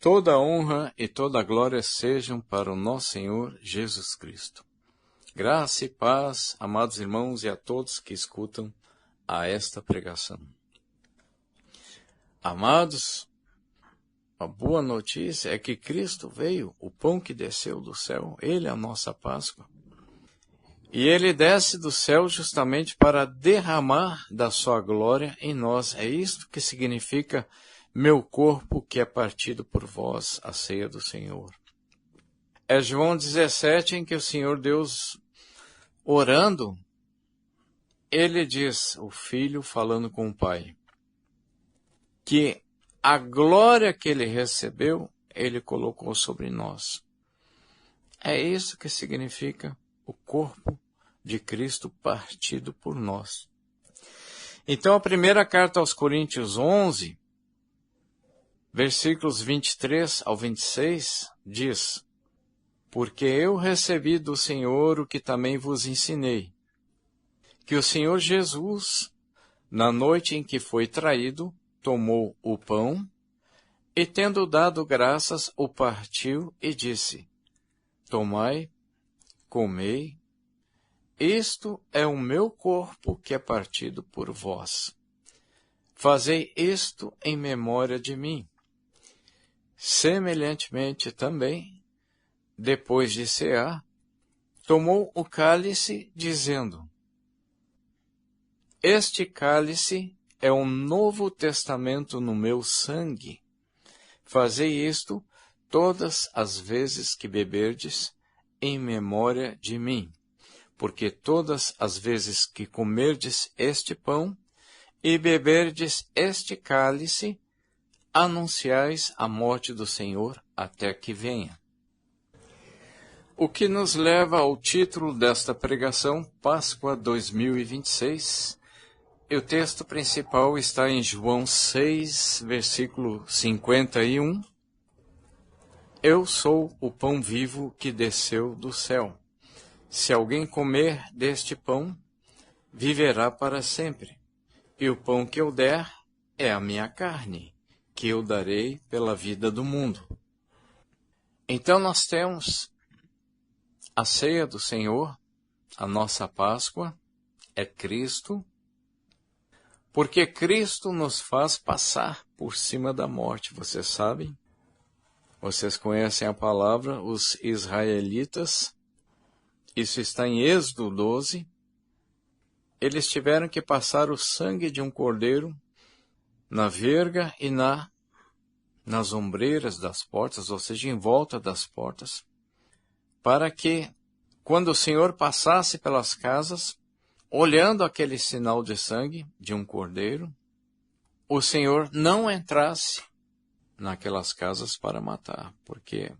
Toda honra e toda glória sejam para o nosso Senhor Jesus Cristo. Graça e paz, amados irmãos, e a todos que escutam a esta pregação. Amados, a boa notícia é que Cristo veio, o pão que desceu do céu, Ele é a nossa Páscoa. E Ele desce do céu justamente para derramar da sua glória em nós. É isto que significa meu corpo que é partido por vós, a ceia do Senhor. É João 17 em que o Senhor Deus, orando, Ele diz, o Filho falando com o Pai, que a glória que Ele recebeu, Ele colocou sobre nós. É isso que significa o corpo de Cristo partido por nós. Então, a primeira carta aos Coríntios 11, versículos 23 ao 26, diz, porque eu recebi do Senhor o que também vos ensinei, que o Senhor Jesus, na noite em que foi traído, tomou o pão e, tendo dado graças, o partiu e disse, tomai, comei, isto é o meu corpo que é partido por vós. Fazei isto em memória de mim. Semelhantemente também, depois de cear, tomou o cálice, dizendo, este cálice é um novo testamento no meu sangue. Fazei isto todas as vezes que beberdes, em memória de mim. Porque todas as vezes que comerdes este pão e beberdes este cálice, anunciais a morte do Senhor até que venha. O que nos leva ao título desta pregação, Páscoa 2026. E o texto principal está em João 6, versículo 51. Eu sou o pão vivo que desceu do céu. Se alguém comer deste pão, viverá para sempre. E o pão que eu der é a minha carne, que eu darei pela vida do mundo. Então nós temos a ceia do Senhor, a nossa Páscoa, é Cristo, porque Cristo nos faz passar por cima da morte, vocês sabem? Vocês conhecem a palavra, os israelitas, isso está em Êxodo 12, eles tiveram que passar o sangue de um cordeiro na verga e nas ombreiras das portas, ou seja, em volta das portas, para que, quando o Senhor passasse pelas casas, olhando aquele sinal de sangue de um cordeiro, o Senhor não entrasse naquelas casas para matar, porque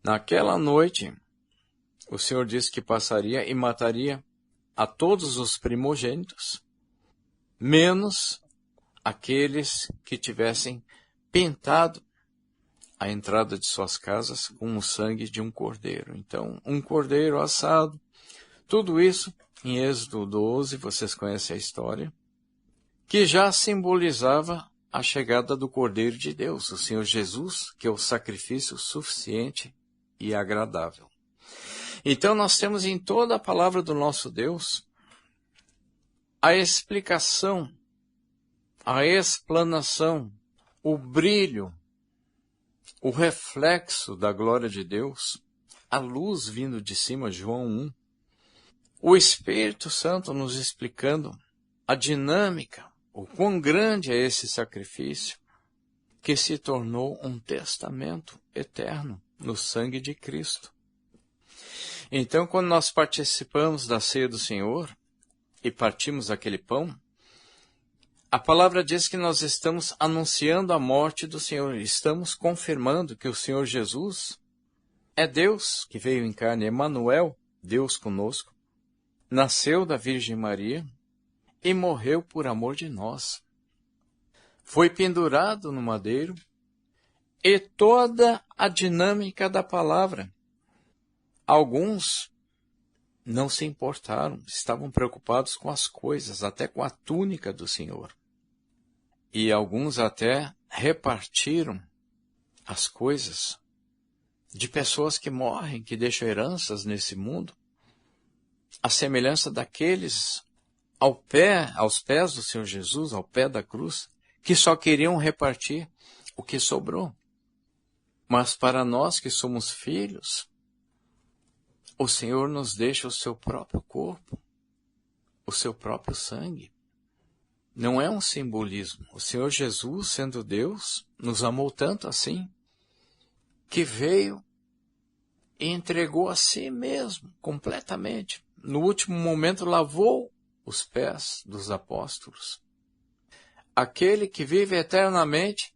naquela noite o Senhor disse que passaria e mataria a todos os primogênitos, menos aqueles que tivessem pintado a entrada de suas casas com o sangue de um cordeiro. Então, um cordeiro assado, tudo isso em Êxodo 12, vocês conhecem a história, que já simbolizava a chegada do Cordeiro de Deus, o Senhor Jesus, que é o sacrifício suficiente e agradável. Então nós temos em toda a palavra do nosso Deus a explicação, a explanação, o brilho, o reflexo da glória de Deus, a luz vindo de cima, João 1, o Espírito Santo nos explicando a dinâmica, o quão grande é esse sacrifício, que se tornou um testamento eterno no sangue de Cristo. Então, quando nós participamos da ceia do Senhor e partimos aquele pão, a palavra diz que nós estamos anunciando a morte do Senhor, estamos confirmando que o Senhor Jesus é Deus que veio em carne, Emanuel, Deus conosco, nasceu da Virgem Maria e morreu por amor de nós. Foi pendurado no madeiro e toda a dinâmica da palavra. Alguns não se importaram, estavam preocupados com as coisas, até com a túnica do Senhor. E alguns até repartiram as coisas de pessoas que morrem, que deixam heranças nesse mundo, a semelhança daqueles aos pés do Senhor Jesus, ao pé da cruz, que só queriam repartir o que sobrou. Mas para nós que somos filhos, o Senhor nos deixa o seu próprio corpo, o seu próprio sangue. Não é um simbolismo. O Senhor Jesus, sendo Deus, nos amou tanto assim, que veio e entregou a si mesmo, completamente. No último momento, lavou os pés dos apóstolos. Aquele que vive eternamente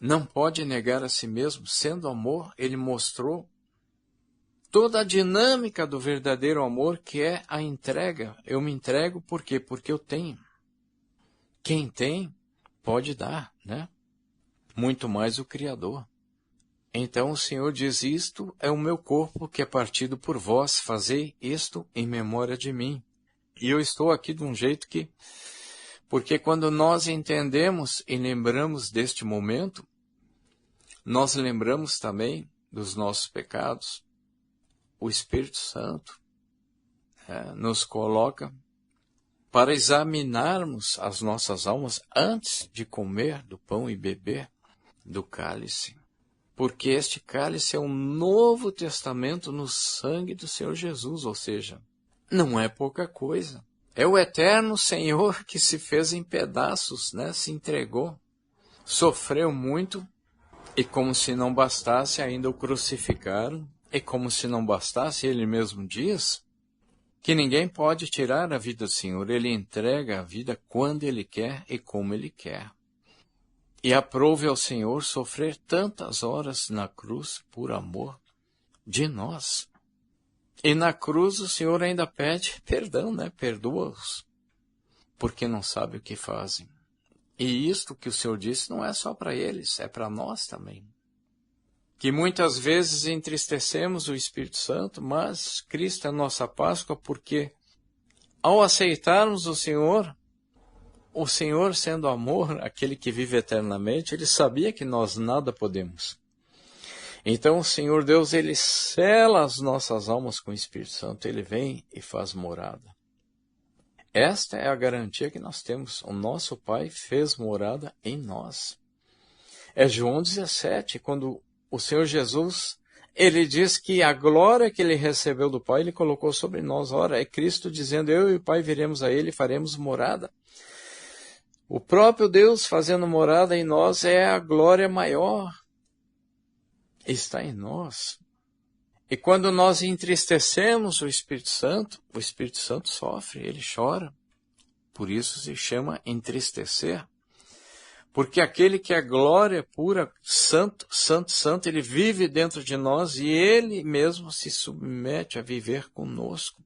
não pode negar a si mesmo. Sendo amor, ele mostrou toda a dinâmica do verdadeiro amor, que é a entrega. Eu me entrego por quê? Porque eu tenho. Quem tem, pode dar, né? Muito mais o Criador. Então o Senhor diz, isto é o meu corpo que é partido por vós, fazei isto em memória de mim. E eu estou aqui de um jeito porque quando nós entendemos e lembramos deste momento, nós lembramos também dos nossos pecados. O Espírito Santo nos coloca para examinarmos as nossas almas antes de comer do pão e beber do cálice. Porque este cálice é um novo testamento no sangue do Senhor Jesus, ou seja, não é pouca coisa. É o eterno Senhor que se fez em pedaços, né? Se entregou, sofreu muito, e como se não bastasse, ainda o crucificaram. E como se não bastasse, ele mesmo diz que ninguém pode tirar a vida do Senhor. Ele entrega a vida quando ele quer e como ele quer. E aprove ao Senhor sofrer tantas horas na cruz por amor de nós. E na cruz o Senhor ainda pede perdão, né? Perdoa-os, porque não sabem o que fazem. E isto que o Senhor disse não é só para eles, é para nós também. Que muitas vezes entristecemos o Espírito Santo, mas Cristo é a nossa Páscoa, porque ao aceitarmos o Senhor sendo amor, aquele que vive eternamente, ele sabia que nós nada podemos. Então o Senhor Deus, ele sela as nossas almas com o Espírito Santo, ele vem e faz morada. Esta é a garantia que nós temos. O nosso Pai fez morada em nós. É João 17, quando o Senhor Jesus, ele diz que a glória que ele recebeu do Pai, ele colocou sobre nós. Ora, é Cristo dizendo, eu e o Pai viremos a ele e faremos morada. O próprio Deus fazendo morada em nós é a glória maior. Está em nós. E quando nós entristecemos o Espírito Santo sofre, ele chora. Por isso se chama entristecer. Porque aquele que é glória pura, santo, santo, santo, ele vive dentro de nós e ele mesmo se submete a viver conosco.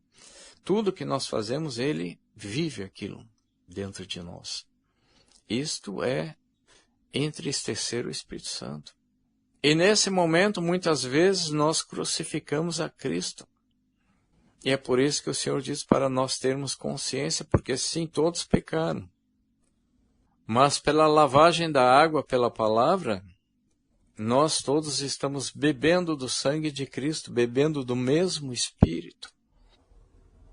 Tudo que nós fazemos, ele vive aquilo dentro de nós. Isto é entristecer o Espírito Santo. E nesse momento, muitas vezes, nós crucificamos a Cristo. E é por isso que o Senhor diz para nós termos consciência, porque sim, todos pecaram. Mas pela lavagem da água, pela palavra, nós todos estamos bebendo do sangue de Cristo, bebendo do mesmo Espírito.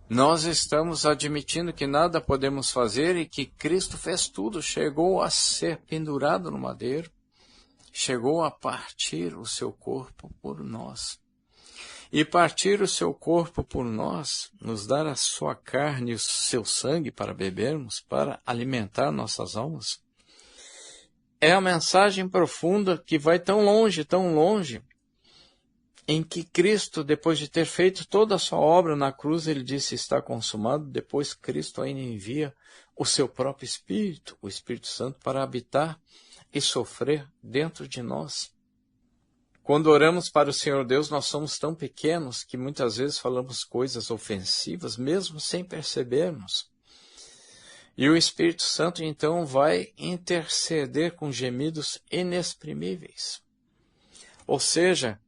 Nós estamos admitindo que nada podemos fazer e que Cristo fez tudo, chegou a ser pendurado no madeiro, chegou a partir o seu corpo por nós. E partir o seu corpo por nós, nos dar a sua carne e o seu sangue para bebermos, para alimentar nossas almas, é a mensagem profunda que vai tão longe, em que Cristo, depois de ter feito toda a sua obra na cruz, ele disse, está consumado. Depois Cristo ainda envia o seu próprio Espírito, o Espírito Santo, para habitar e sofrer dentro de nós. Quando oramos para o Senhor Deus, nós somos tão pequenos que muitas vezes falamos coisas ofensivas, mesmo sem percebermos. E o Espírito Santo, então, vai interceder com gemidos inexprimíveis. Ou seja,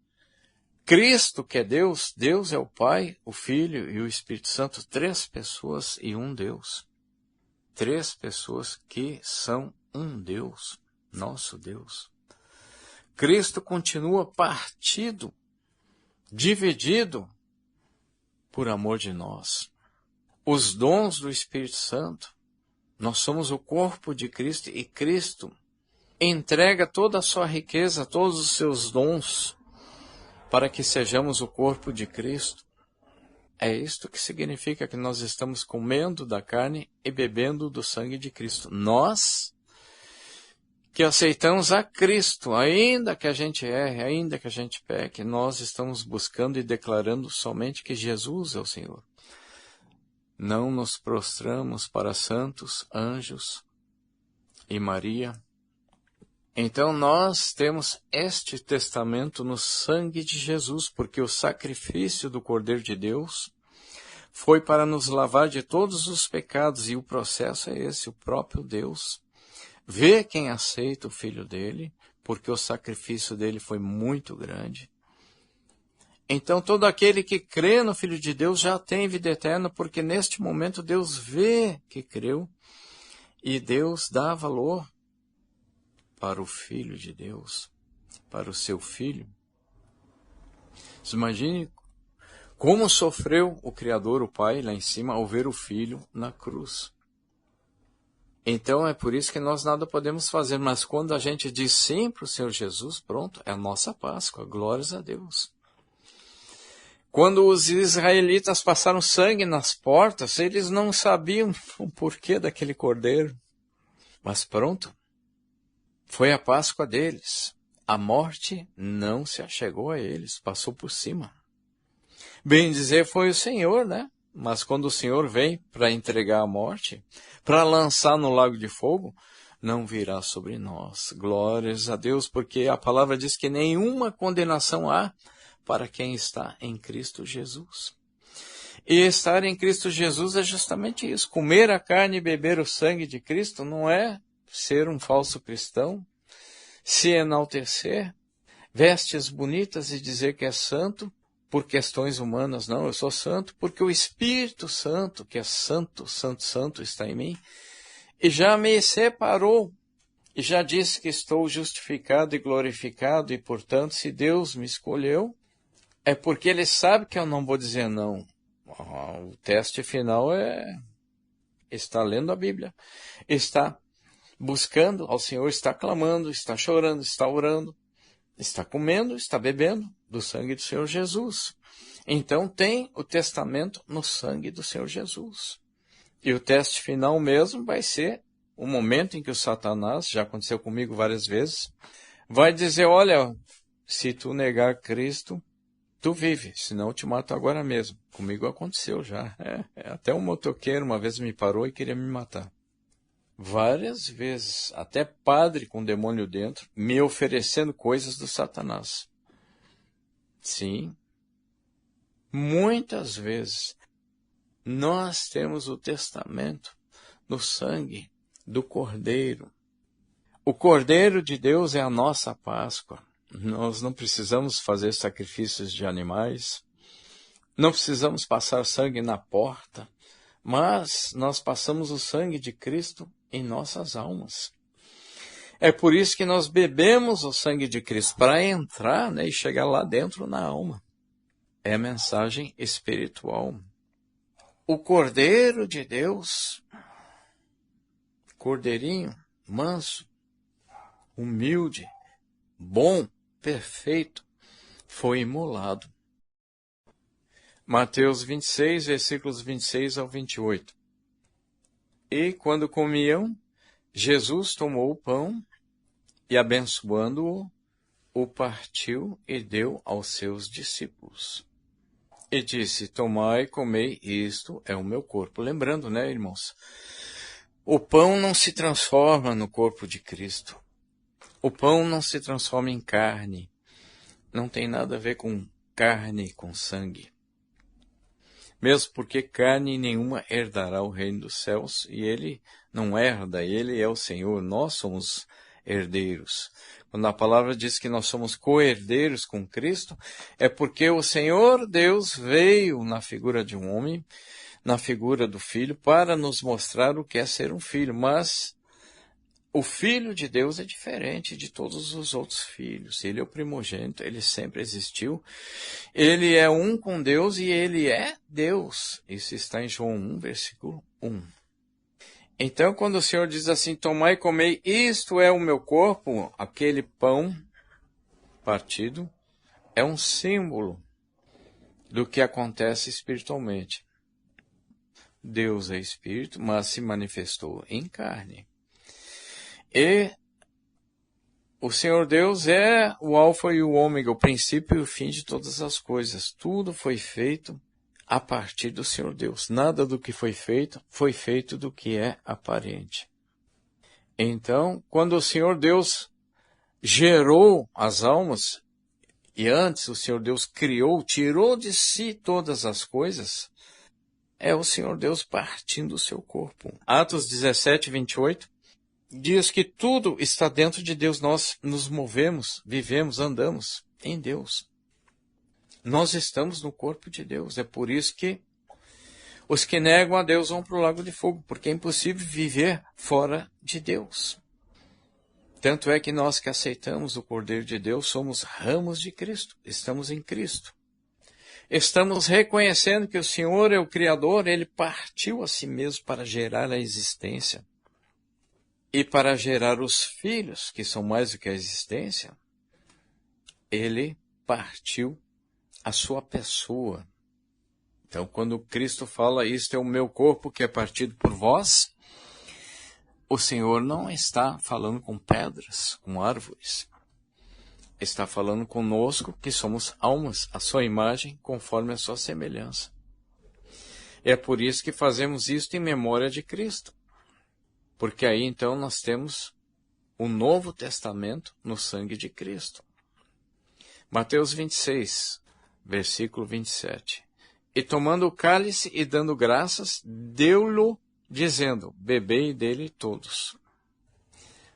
Cristo, que é Deus, Deus é o Pai, o Filho e o Espírito Santo, 3 pessoas e um Deus. 3 pessoas que são um Deus, nosso Deus. Cristo continua partido, dividido por amor de nós. Os dons do Espírito Santo, nós somos o corpo de Cristo e Cristo entrega toda a sua riqueza, todos os seus dons, para que sejamos o corpo de Cristo. É isto que significa que nós estamos comendo da carne e bebendo do sangue de Cristo. Nós que aceitamos a Cristo, ainda que a gente erre, ainda que a gente peque, nós estamos buscando e declarando somente que Jesus é o Senhor. Não nos prostramos para santos, anjos e Maria. Então nós temos este testamento no sangue de Jesus, porque o sacrifício do Cordeiro de Deus foi para nos lavar de todos os pecados, e o processo é esse, o próprio Deus vê quem aceita o Filho dele, porque o sacrifício dele foi muito grande. Então todo aquele que crê no Filho de Deus já tem vida eterna, porque neste momento Deus vê que creu, e Deus dá valor para o Filho de Deus, para o seu Filho. Você imagine como sofreu o Criador, o Pai, lá em cima, ao ver o Filho na cruz. Então é por isso que nós nada podemos fazer, mas quando a gente diz sim para o Senhor Jesus, pronto, é a nossa Páscoa, glórias a Deus. Quando os israelitas passaram sangue nas portas, eles não sabiam o porquê daquele cordeiro, mas pronto, foi a Páscoa deles. A morte não se achegou a eles, passou por cima. Bem dizer, foi o Senhor, né? Mas quando o Senhor vem para entregar a morte, para lançar no lago de fogo, não virá sobre nós. Glórias a Deus, porque a palavra diz que nenhuma condenação há para quem está em Cristo Jesus. E estar em Cristo Jesus é justamente isso. Comer a carne e beber o sangue de Cristo não é ser um falso cristão, se enaltecer, vestes bonitas e dizer que é santo, por questões humanas. Não, eu sou santo porque o Espírito Santo, que é santo, santo, santo, está em mim, e já me separou, e já disse que estou justificado e glorificado, e portanto, se Deus me escolheu, é porque Ele sabe que eu não vou dizer não. O teste final é estar lendo a Bíblia, está buscando ao Senhor, está clamando, está chorando, está orando, está comendo, está bebendo do sangue do Senhor Jesus. Então tem o testamento no sangue do Senhor Jesus. E o teste final mesmo vai ser o momento em que o Satanás, já aconteceu comigo várias vezes, vai dizer, olha, se tu negar Cristo, tu vive, senão eu te mato agora mesmo. Comigo aconteceu já. Até um motoqueiro uma vez me parou e queria me matar. Várias vezes, até padre com demônio dentro, me oferecendo coisas do Satanás. Sim, muitas vezes nós temos o testamento no sangue do Cordeiro. O Cordeiro de Deus é a nossa Páscoa. Nós não precisamos fazer sacrifícios de animais, não precisamos passar sangue na porta, mas nós passamos o sangue de Cristo em nossas almas. É por isso que nós bebemos o sangue de Cristo, para entrar, né, e chegar lá dentro na alma. É a mensagem espiritual. O Cordeiro de Deus, cordeirinho, manso, humilde, bom, perfeito, foi imolado. Mateus 26, versículos 26 ao 28. E quando comiam, Jesus tomou o pão e, abençoando-o, o partiu e deu aos seus discípulos. E disse, tomai e comei, isto é o meu corpo. Lembrando, né, irmãos? O pão não se transforma no corpo de Cristo. O pão não se transforma em carne. Não tem nada a ver com carne, com sangue. Mesmo porque carne nenhuma herdará o reino dos céus, e ele não herda, ele é o Senhor, nós somos herdeiros. Quando a palavra diz que nós somos co-herdeiros com Cristo, é porque o Senhor Deus veio na figura de um homem, na figura do Filho, para nos mostrar o que é ser um filho, mas O Filho de Deus é diferente de todos os outros filhos. Ele é o primogênito, ele sempre existiu. Ele é um com Deus e ele é Deus. Isso está em João 1, versículo 1. Então, quando o Senhor diz assim, tomai e comei, isto é o meu corpo, aquele pão partido, é um símbolo do que acontece espiritualmente. Deus é espírito, mas se manifestou em carne. E o Senhor Deus é o alfa e o ômega, o princípio e o fim de todas as coisas. Tudo foi feito a partir do Senhor Deus. Nada do que foi feito do que é aparente. Então, quando o Senhor Deus gerou as almas, e antes o Senhor Deus criou, tirou de si todas as coisas, é o Senhor Deus partindo o seu corpo. Atos 17, 28, diz que tudo está dentro de Deus. Nós nos movemos, vivemos, andamos em Deus. Nós estamos no corpo de Deus. É por isso que os que negam a Deus vão para o lago de fogo, porque é impossível viver fora de Deus. Tanto é que nós que aceitamos o Cordeiro de Deus somos ramos de Cristo, estamos em Cristo. Estamos reconhecendo que o Senhor é o Criador, Ele partiu a si mesmo para gerar a existência. E para gerar os filhos, que são mais do que a existência, Ele partiu a sua pessoa. Então, quando Cristo fala, isto é o meu corpo que é partido por vós, o Senhor não está falando com pedras, com árvores. Está falando conosco que somos almas, a sua imagem, conforme a sua semelhança. É por isso que fazemos isto em memória de Cristo. Porque aí então nós temos o Novo Testamento no sangue de Cristo. Mateus 26, versículo 27. E tomando o cálice e dando graças, deu-lhe, dizendo, bebei dele todos.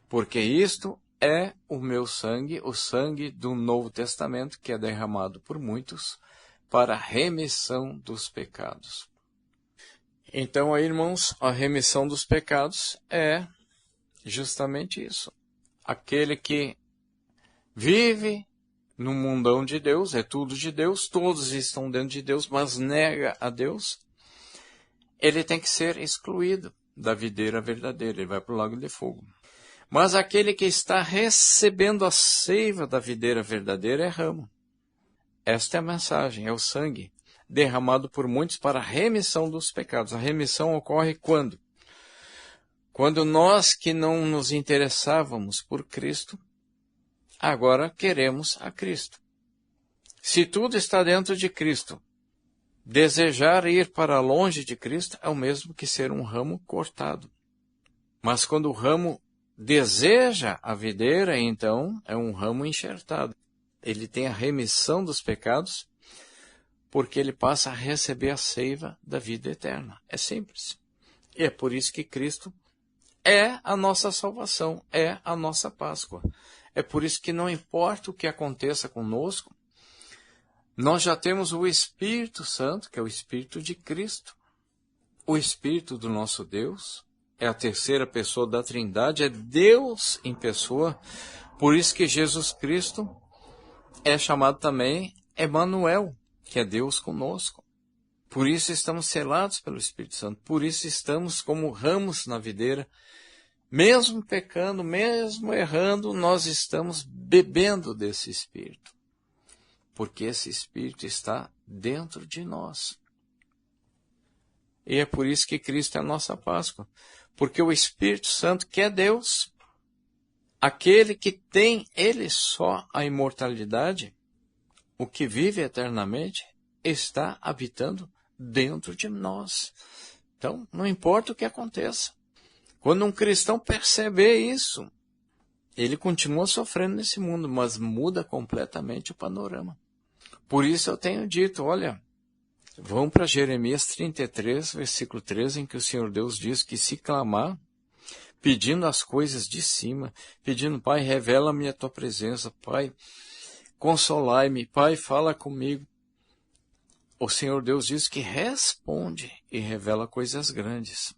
Porque isto é o meu sangue, o sangue do Novo Testamento, que é derramado por muitos para a remissão dos pecados. Então, aí, irmãos, a remissão dos pecados é justamente isso. Aquele que vive no mundão de Deus, é tudo de Deus, todos estão dentro de Deus, mas nega a Deus, ele tem que ser excluído da videira verdadeira, ele vai para o lago de fogo. Mas aquele que está recebendo a seiva da videira verdadeira é ramo. Esta é a mensagem, é o sangue derramado por muitos para a remissão dos pecados. A remissão ocorre quando? Quando nós que não nos interessávamos por Cristo, agora queremos a Cristo. Se tudo está dentro de Cristo, desejar ir para longe de Cristo é o mesmo que ser um ramo cortado. Mas quando o ramo deseja a videira, então é um ramo enxertado. Ele tem a remissão dos pecados, porque ele passa a receber a seiva da vida eterna. É simples. E é por isso que Cristo é a nossa salvação, é a nossa Páscoa. É por isso que não importa o que aconteça conosco, nós já temos o Espírito Santo, que é o Espírito de Cristo. O Espírito do nosso Deus é a terceira pessoa da Trindade, é Deus em pessoa. Por isso que Jesus Cristo é chamado também Emanuel, que é Deus conosco. Por isso estamos selados pelo Espírito Santo. Por isso estamos como ramos na videira. Mesmo pecando, mesmo errando, nós estamos bebendo desse Espírito. Porque esse Espírito está dentro de nós. E é por isso que Cristo é a nossa Páscoa. Porque o Espírito Santo, que é Deus, aquele que tem ele só a imortalidade, o que vive eternamente, está habitando dentro de nós. Então, não importa o que aconteça. Quando um cristão perceber isso, ele continua sofrendo nesse mundo, mas muda completamente o panorama. Por isso eu tenho dito, olha, vão para Jeremias 33, versículo 13, em que o Senhor Deus diz que se clamar, pedindo as coisas de cima, pedindo, Pai, revela-me a tua presença, Pai, consolai-me, Pai, fala comigo. O Senhor Deus diz que responde e revela coisas grandes.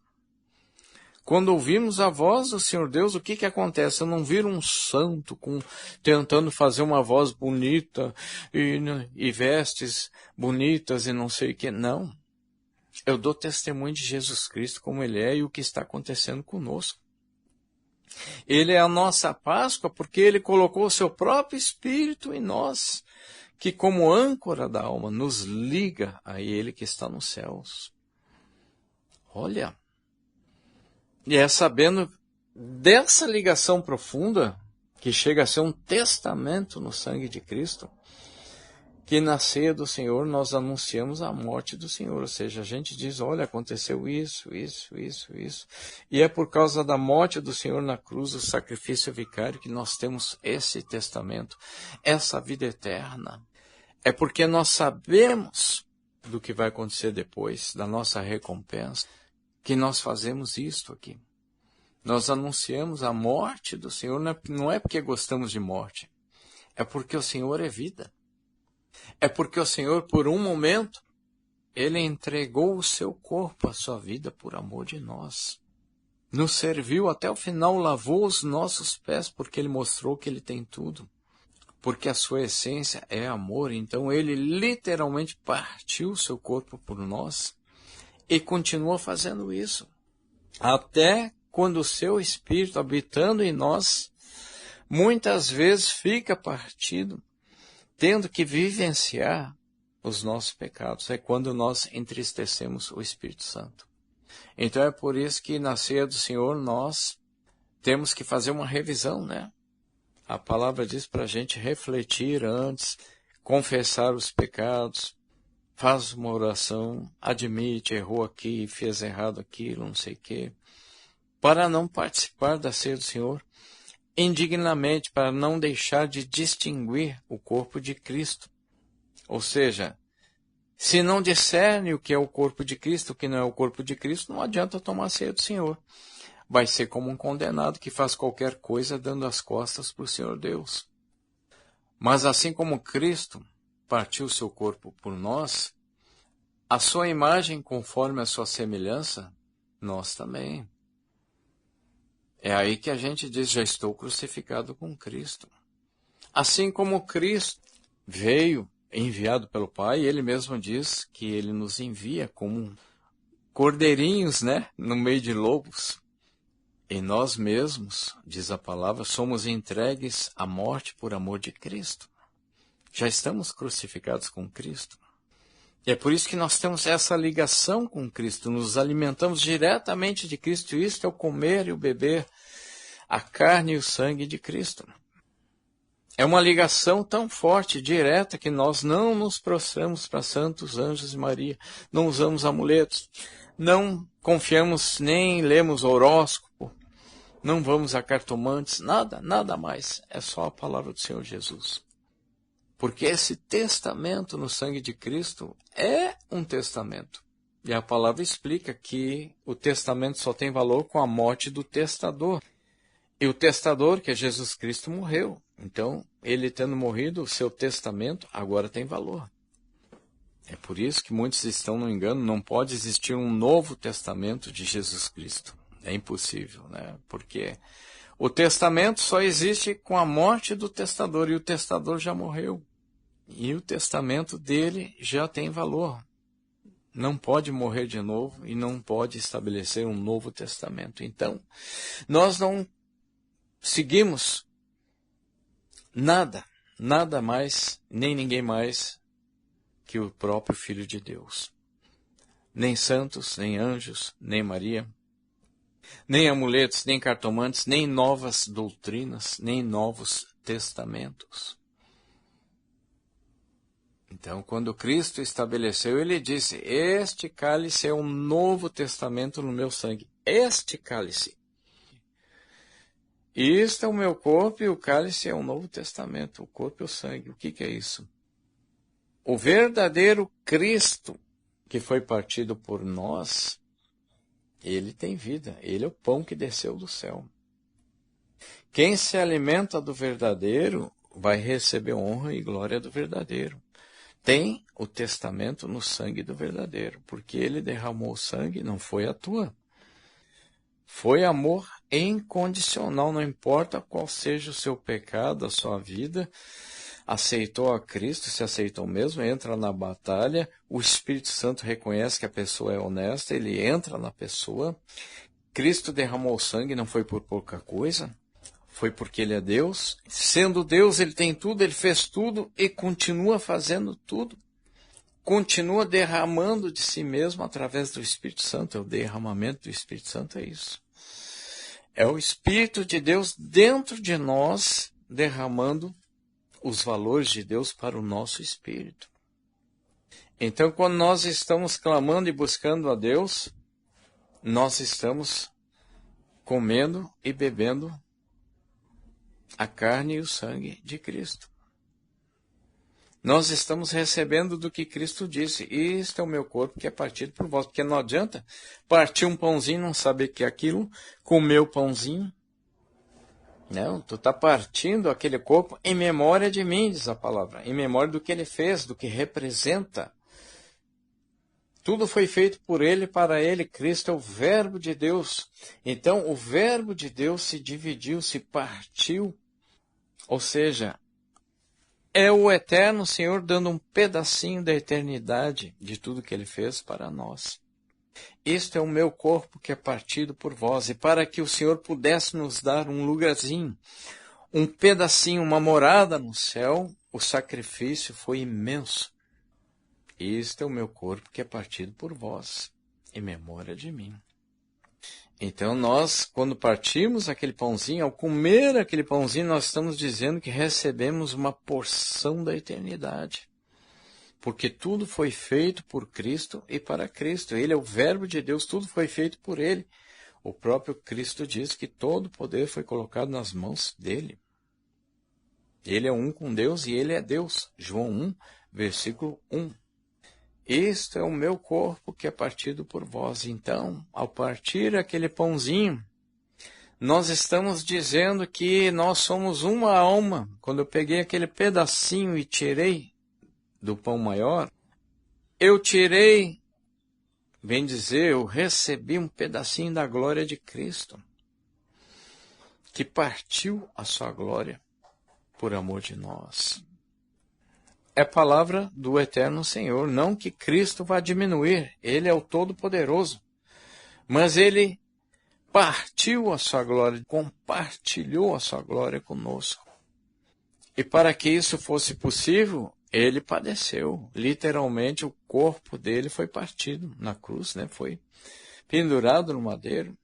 Quando ouvimos a voz do Senhor Deus, o que acontece? Eu não viro um santo tentando fazer uma voz bonita e vestes bonitas e não sei o que. Não. Eu dou testemunho de Jesus Cristo como Ele é e o que está acontecendo conosco. Ele é a nossa Páscoa porque Ele colocou o seu próprio Espírito em nós, que como âncora da alma nos liga a Ele que está nos céus. Olha, e é sabendo dessa ligação profunda, que chega a ser um testamento no sangue de Cristo, que na ceia do Senhor nós anunciamos a morte do Senhor. Ou seja, a gente diz, olha, aconteceu isso. E é por causa da morte do Senhor na cruz, o sacrifício vicário, que nós temos esse testamento, essa vida eterna. É porque nós sabemos do que vai acontecer depois, da nossa recompensa, que nós fazemos isto aqui. Nós anunciamos a morte do Senhor, não é porque gostamos de morte, é porque o Senhor é vida. É porque o Senhor, por um momento, Ele entregou o seu corpo, a sua vida, por amor de nós. Nos serviu até o final, lavou os nossos pés, porque Ele mostrou que Ele tem tudo. Porque a sua essência é amor, então Ele literalmente partiu o seu corpo por nós e continua fazendo isso. Até quando o seu Espírito, habitando em nós, muitas vezes fica partido, tendo que vivenciar os nossos pecados. É quando nós entristecemos o Espírito Santo. Então é por isso que na ceia do Senhor nós temos que fazer uma revisão, né? A palavra diz para a gente refletir antes, confessar os pecados, faz uma oração, admite, errou aqui, fez errado aquilo, não sei o quê, para não participar da ceia do Senhor indignamente, para não deixar de distinguir o corpo de Cristo. Ou seja, se não discerne o que é o corpo de Cristo, o que não é o corpo de Cristo, não adianta tomar a ceia do Senhor. Vai ser como um condenado que faz qualquer coisa dando as costas para o Senhor Deus. Mas assim como Cristo partiu o seu corpo por nós, a sua imagem conforme a sua semelhança, nós também. É aí que a gente diz, já estou crucificado com Cristo. Assim como Cristo veio enviado pelo Pai, Ele mesmo diz que Ele nos envia como cordeirinhos, né, no meio de lobos. E nós mesmos, diz a palavra, somos entregues à morte por amor de Cristo. Já estamos crucificados com Cristo. E é por isso que nós temos essa ligação com Cristo, nos alimentamos diretamente de Cristo, e isto é o comer e o beber, a carne e o sangue de Cristo. É uma ligação tão forte, direta, que nós não nos prostramos para santos anjos e Maria, não usamos amuletos, não confiamos nem lemos horóscopo, não vamos a cartomantes, nada mais, é só a palavra do Senhor Jesus. Porque esse testamento no sangue de Cristo é um testamento. E a palavra explica que o testamento só tem valor com a morte do testador. E o testador, que é Jesus Cristo, morreu. Então, ele tendo morrido, o seu testamento agora tem valor. É por isso que muitos estão no engano, não pode existir um novo testamento de Jesus Cristo. É impossível, né? Porque o testamento só existe com a morte do testador, e o testador já morreu. E o testamento dele já tem valor. Não pode morrer de novo e não pode estabelecer um novo testamento. Então, nós não seguimos nada mais, nem ninguém mais que o próprio Filho de Deus. Nem santos, nem anjos, nem Maria, nem amuletos, nem cartomantes, nem novas doutrinas, nem novos testamentos. Então, quando Cristo estabeleceu, ele disse, este cálice é um novo testamento no meu sangue. Este cálice. Isto é o meu corpo e o cálice é um novo testamento. O corpo e o sangue. O que é isso? O verdadeiro Cristo que foi partido por nós, ele tem vida. Ele é o pão que desceu do céu. Quem se alimenta do verdadeiro vai receber honra e glória do verdadeiro. Tem o testamento no sangue do verdadeiro, porque ele derramou o sangue, não foi à toa. Foi amor incondicional, não importa qual seja o seu pecado, a sua vida. Aceitou a Cristo, se aceitou mesmo, entra na batalha, o Espírito Santo reconhece que a pessoa é honesta, ele entra na pessoa. Cristo derramou sangue, não foi por pouca coisa, foi porque ele é Deus. Sendo Deus, ele tem tudo, ele fez tudo e continua fazendo tudo. Continua derramando de si mesmo através do Espírito Santo. O derramamento do Espírito Santo é isso. É o Espírito de Deus dentro de nós, derramando os valores de Deus para o nosso espírito. Então, quando nós estamos clamando e buscando a Deus, nós estamos comendo e bebendo a carne e o sangue de Cristo. Nós estamos recebendo do que Cristo disse. Isto é o meu corpo que é partido por vós. Porque não adianta partir um pãozinho e não saber que é aquilo, comer o pãozinho. Não, tu está partindo aquele corpo em memória de mim, diz a palavra. Em memória do que ele fez, do que representa. Tudo foi feito por ele, para ele. Cristo é o Verbo de Deus. Então, o Verbo de Deus se dividiu, se partiu. Ou seja, é o eterno Senhor dando um pedacinho da eternidade de tudo que ele fez para nós. Este é o meu corpo que é partido por vós. E para que o Senhor pudesse nos dar um lugarzinho, um pedacinho, uma morada no céu, o sacrifício foi imenso. Este é o meu corpo que é partido por vós, em memória de mim. Então nós, quando partimos aquele pãozinho, ao comer aquele pãozinho, nós estamos dizendo que recebemos uma porção da eternidade. Porque tudo foi feito por Cristo e para Cristo. Ele é o Verbo de Deus, tudo foi feito por ele. O próprio Cristo diz que todo o poder foi colocado nas mãos dele. Ele é um com Deus e ele é Deus. João 1, versículo 1. Este é o meu corpo que é partido por vós. Então, ao partir aquele pãozinho, nós estamos dizendo que nós somos uma alma. Quando eu peguei aquele pedacinho e tirei do pão maior, eu tirei, bem dizer, eu recebi um pedacinho da glória de Cristo, que partiu a sua glória por amor de nós. É palavra do eterno Senhor, não que Cristo vá diminuir, ele é o Todo-Poderoso, mas ele partiu a sua glória, compartilhou a sua glória conosco. E para que isso fosse possível, ele padeceu. Literalmente, o corpo dele foi partido na cruz, né? Foi pendurado no madeiro.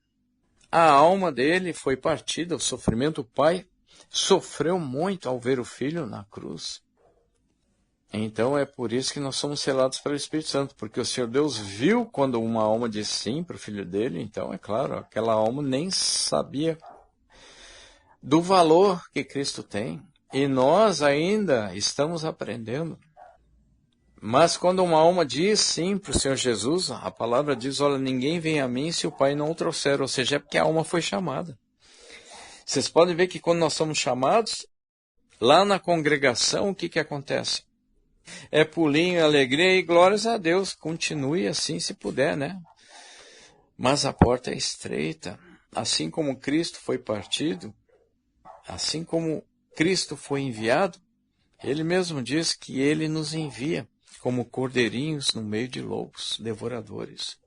A alma dele foi partida, o sofrimento. O pai sofreu muito ao ver o filho na cruz. Então, é por isso que nós somos selados pelo Espírito Santo, porque o Senhor Deus viu quando uma alma disse sim para o filho dele. Então, é claro, aquela alma nem sabia do valor que Cristo tem. E nós ainda estamos aprendendo. Mas quando uma alma diz sim para o Senhor Jesus, a palavra diz, olha, ninguém vem a mim se o Pai não o trouxer. Ou seja, é porque a alma foi chamada. Vocês podem ver que quando nós somos chamados, lá na congregação, o que acontece? É pulinho, alegria e glórias a Deus. Continue assim se puder, né? Mas a porta é estreita. Assim como Cristo foi partido, assim como Cristo foi enviado, ele mesmo diz que ele nos envia como cordeirinhos no meio de lobos devoradores.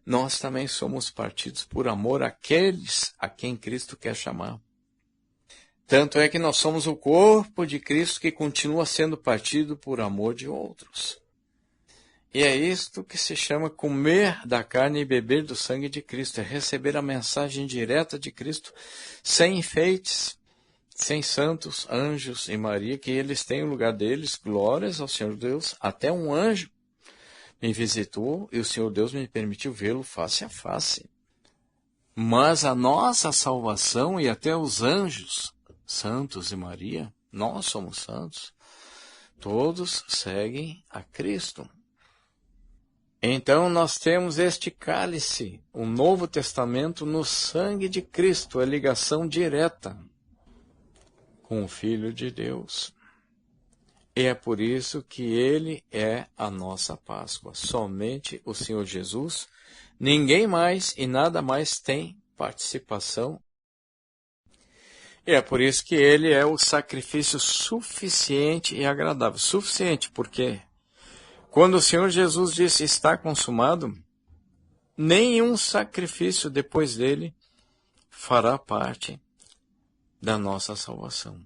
Nós também somos partidos por amor àqueles a quem Cristo quer chamar. Tanto é que nós somos o corpo de Cristo que continua sendo partido por amor de outros. E é isto que se chama comer da carne e beber do sangue de Cristo, é receber a mensagem direta de Cristo, sem enfeites, sem santos, anjos e Maria, que eles têm o lugar deles, glórias ao Senhor Deus. Até um anjo me visitou e o Senhor Deus me permitiu vê-lo face a face. Mas a nossa salvação e até os anjos, santos e Maria, nós somos santos, todos seguem a Cristo. Então nós temos este cálice, o Novo Testamento no sangue de Cristo, a ligação direta com o Filho de Deus. E é por isso que ele é a nossa Páscoa. Somente o Senhor Jesus, ninguém mais e nada mais tem participação. E é por isso que ele é o sacrifício suficiente e agradável. Suficiente, porque quando o Senhor Jesus disse está consumado, nenhum sacrifício depois dele fará parte da nossa salvação.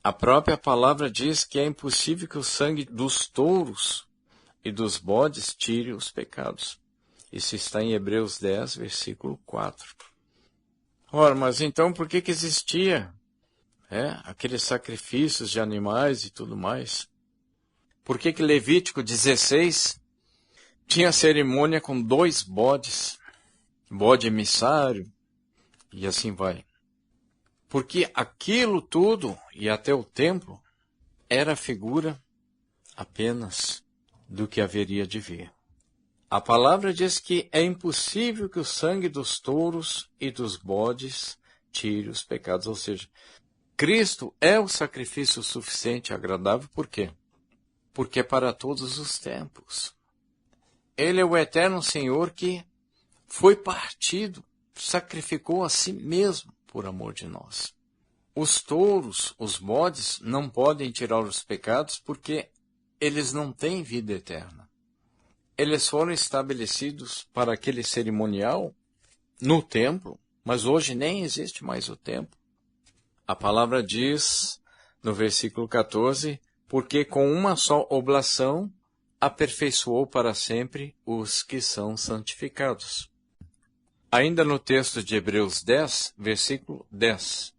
A própria palavra diz que é impossível que o sangue dos touros e dos bodes tire os pecados. Isso está em Hebreus 10, versículo 4. Ora, mas então por que existia aqueles sacrifícios de animais e tudo mais? Por que Levítico 16 tinha cerimônia com 2 bodes, bode emissário, e assim vai? Porque aquilo tudo, e até o templo, era figura apenas do que haveria de vir. A palavra diz que é impossível que o sangue dos touros e dos bodes tire os pecados. Ou seja, Cristo é o sacrifício suficiente e agradável. Por quê? Porque é para todos os tempos. Ele é o eterno Senhor que foi partido, sacrificou a si mesmo por amor de nós. Os touros, os bodes, não podem tirar os pecados porque eles não têm vida eterna. Eles foram estabelecidos para aquele cerimonial no templo, mas hoje nem existe mais o templo. A palavra diz, no versículo 14, porque com uma só oblação aperfeiçoou para sempre os que são santificados. Ainda no texto de Hebreus 10, versículo 10,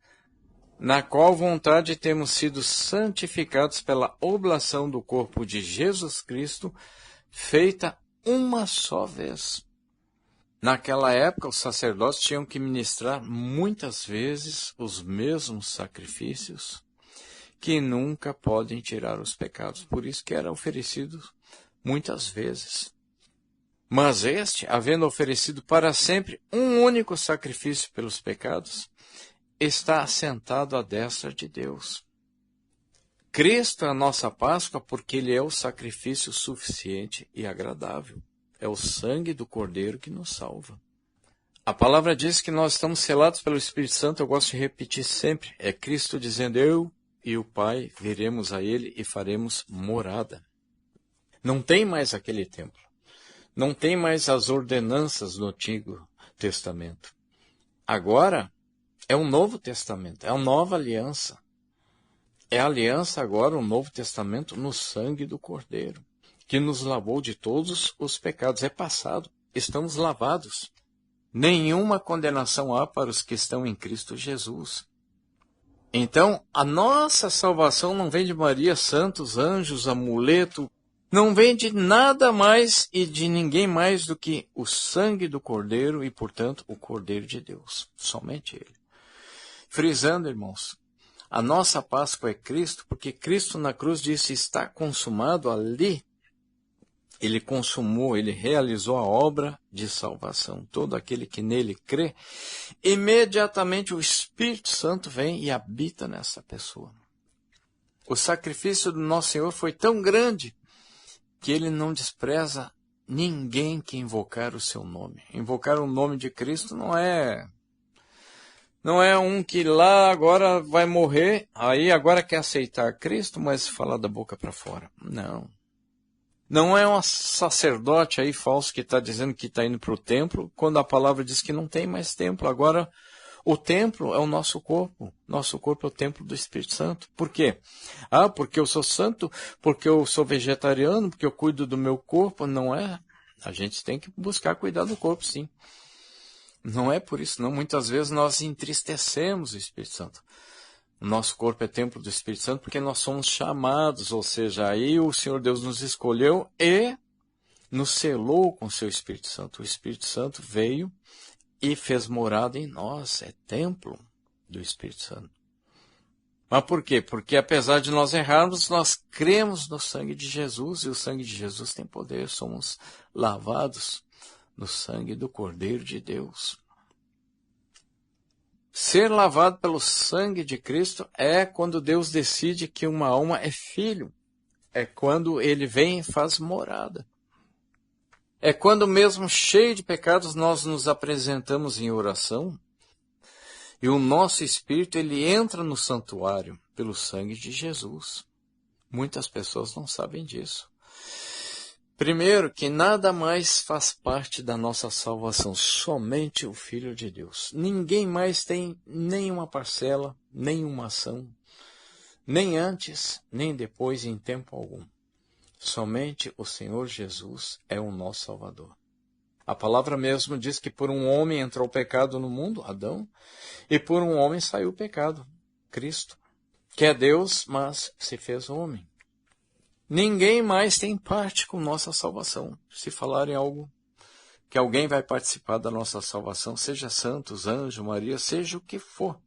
na qual vontade temos sido santificados pela oblação do corpo de Jesus Cristo, feita uma só vez. Naquela época, os sacerdotes tinham que ministrar muitas vezes os mesmos sacrifícios, que nunca podem tirar os pecados. Por isso que era oferecido muitas vezes. Mas este, havendo oferecido para sempre um único sacrifício pelos pecados, está assentado à destra de Deus. Cristo é a nossa Páscoa porque ele é o sacrifício suficiente e agradável. É o sangue do Cordeiro que nos salva. A palavra diz que nós estamos selados pelo Espírito Santo. Eu gosto de repetir sempre. É Cristo dizendo, eu e o Pai viremos a ele e faremos morada. Não tem mais aquele templo. Não tem mais as ordenanças do Antigo Testamento. Agora é um Novo Testamento, é uma nova aliança. É a aliança agora, o Novo Testamento, no sangue do Cordeiro, que nos lavou de todos os pecados. É passado, estamos lavados. Nenhuma condenação há para os que estão em Cristo Jesus. Então, a nossa salvação não vem de Maria, santos, anjos, amuleto, não vem de nada mais e de ninguém mais do que o sangue do Cordeiro e, portanto, o Cordeiro de Deus. Somente ele. Frisando, irmãos, a nossa Páscoa é Cristo, porque Cristo na cruz disse, está consumado ali. Ele consumou, ele realizou a obra de salvação. Todo aquele que nele crê, imediatamente o Espírito Santo vem e habita nessa pessoa. O sacrifício do nosso Senhor foi tão grande que ele não despreza ninguém que invocar o seu nome. Invocar o nome de Cristo não é um que lá agora vai morrer, aí agora quer aceitar Cristo, mas falar da boca para fora. Não. Não é um sacerdote aí falso que está dizendo que está indo para o templo, quando a palavra diz que não tem mais templo. Agora, o templo é o nosso corpo. Nosso corpo é o templo do Espírito Santo. Por quê? Porque eu sou santo, porque eu sou vegetariano, porque eu cuido do meu corpo. Não é. A gente tem que buscar cuidar do corpo, sim. Não é por isso, não. Muitas vezes nós entristecemos o Espírito Santo. O nosso corpo é templo do Espírito Santo porque nós somos chamados, ou seja, aí o Senhor Deus nos escolheu e nos selou com o seu Espírito Santo. O Espírito Santo veio e fez morada em nós, é templo do Espírito Santo. Mas por quê? Porque apesar de nós errarmos, nós cremos no sangue de Jesus e o sangue de Jesus tem poder, somos lavados no sangue do Cordeiro de Deus. Ser lavado pelo sangue de Cristo é quando Deus decide que uma alma é filho. É quando ele vem e faz morada. É quando mesmo cheio de pecados nós nos apresentamos em oração e o nosso espírito ele entra no santuário pelo sangue de Jesus. Muitas pessoas não sabem disso. Primeiro, que nada mais faz parte da nossa salvação, somente o Filho de Deus. Ninguém mais tem nenhuma parcela, nenhuma ação, nem antes, nem depois, em tempo algum. Somente o Senhor Jesus é o nosso Salvador. A palavra mesmo diz que por um homem entrou o pecado no mundo, Adão, e por um homem saiu o pecado, Cristo, que é Deus, mas se fez homem. Ninguém mais tem parte com nossa salvação. Se falarem algo que alguém vai participar da nossa salvação, seja santos, anjo, Maria, seja o que for,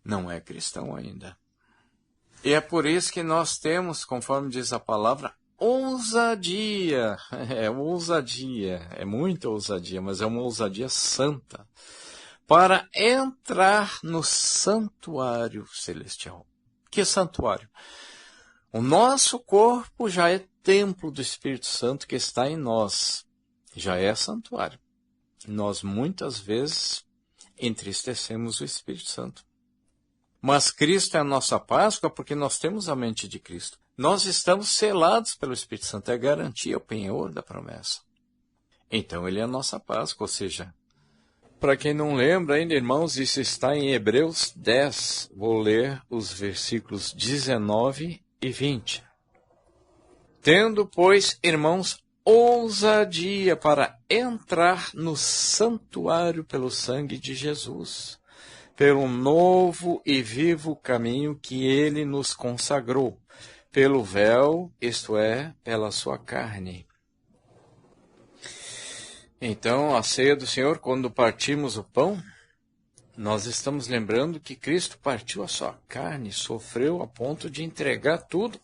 não é cristão ainda. E é por isso que nós temos, conforme diz a palavra, ousadia. Ousadia. É muita ousadia, mas é uma ousadia santa. Para entrar no santuário celestial. Que santuário? O nosso corpo já é templo do Espírito Santo que está em nós. Já é santuário. Nós muitas vezes entristecemos o Espírito Santo. Mas Cristo é a nossa Páscoa porque nós temos a mente de Cristo. Nós estamos selados pelo Espírito Santo. É garantia, o penhor da promessa. Então ele é a nossa Páscoa, ou seja, para quem não lembra ainda, irmãos, isso está em Hebreus 10. Vou ler os versículos 19 e 20. Tendo, pois, irmãos, ousadia para entrar no santuário pelo sangue de Jesus, pelo novo e vivo caminho que ele nos consagrou, pelo véu, isto é, pela sua carne. Então, a ceia do Senhor, quando partimos o pão, nós estamos lembrando que Cristo partiu a sua carne, sofreu a ponto de entregar tudo.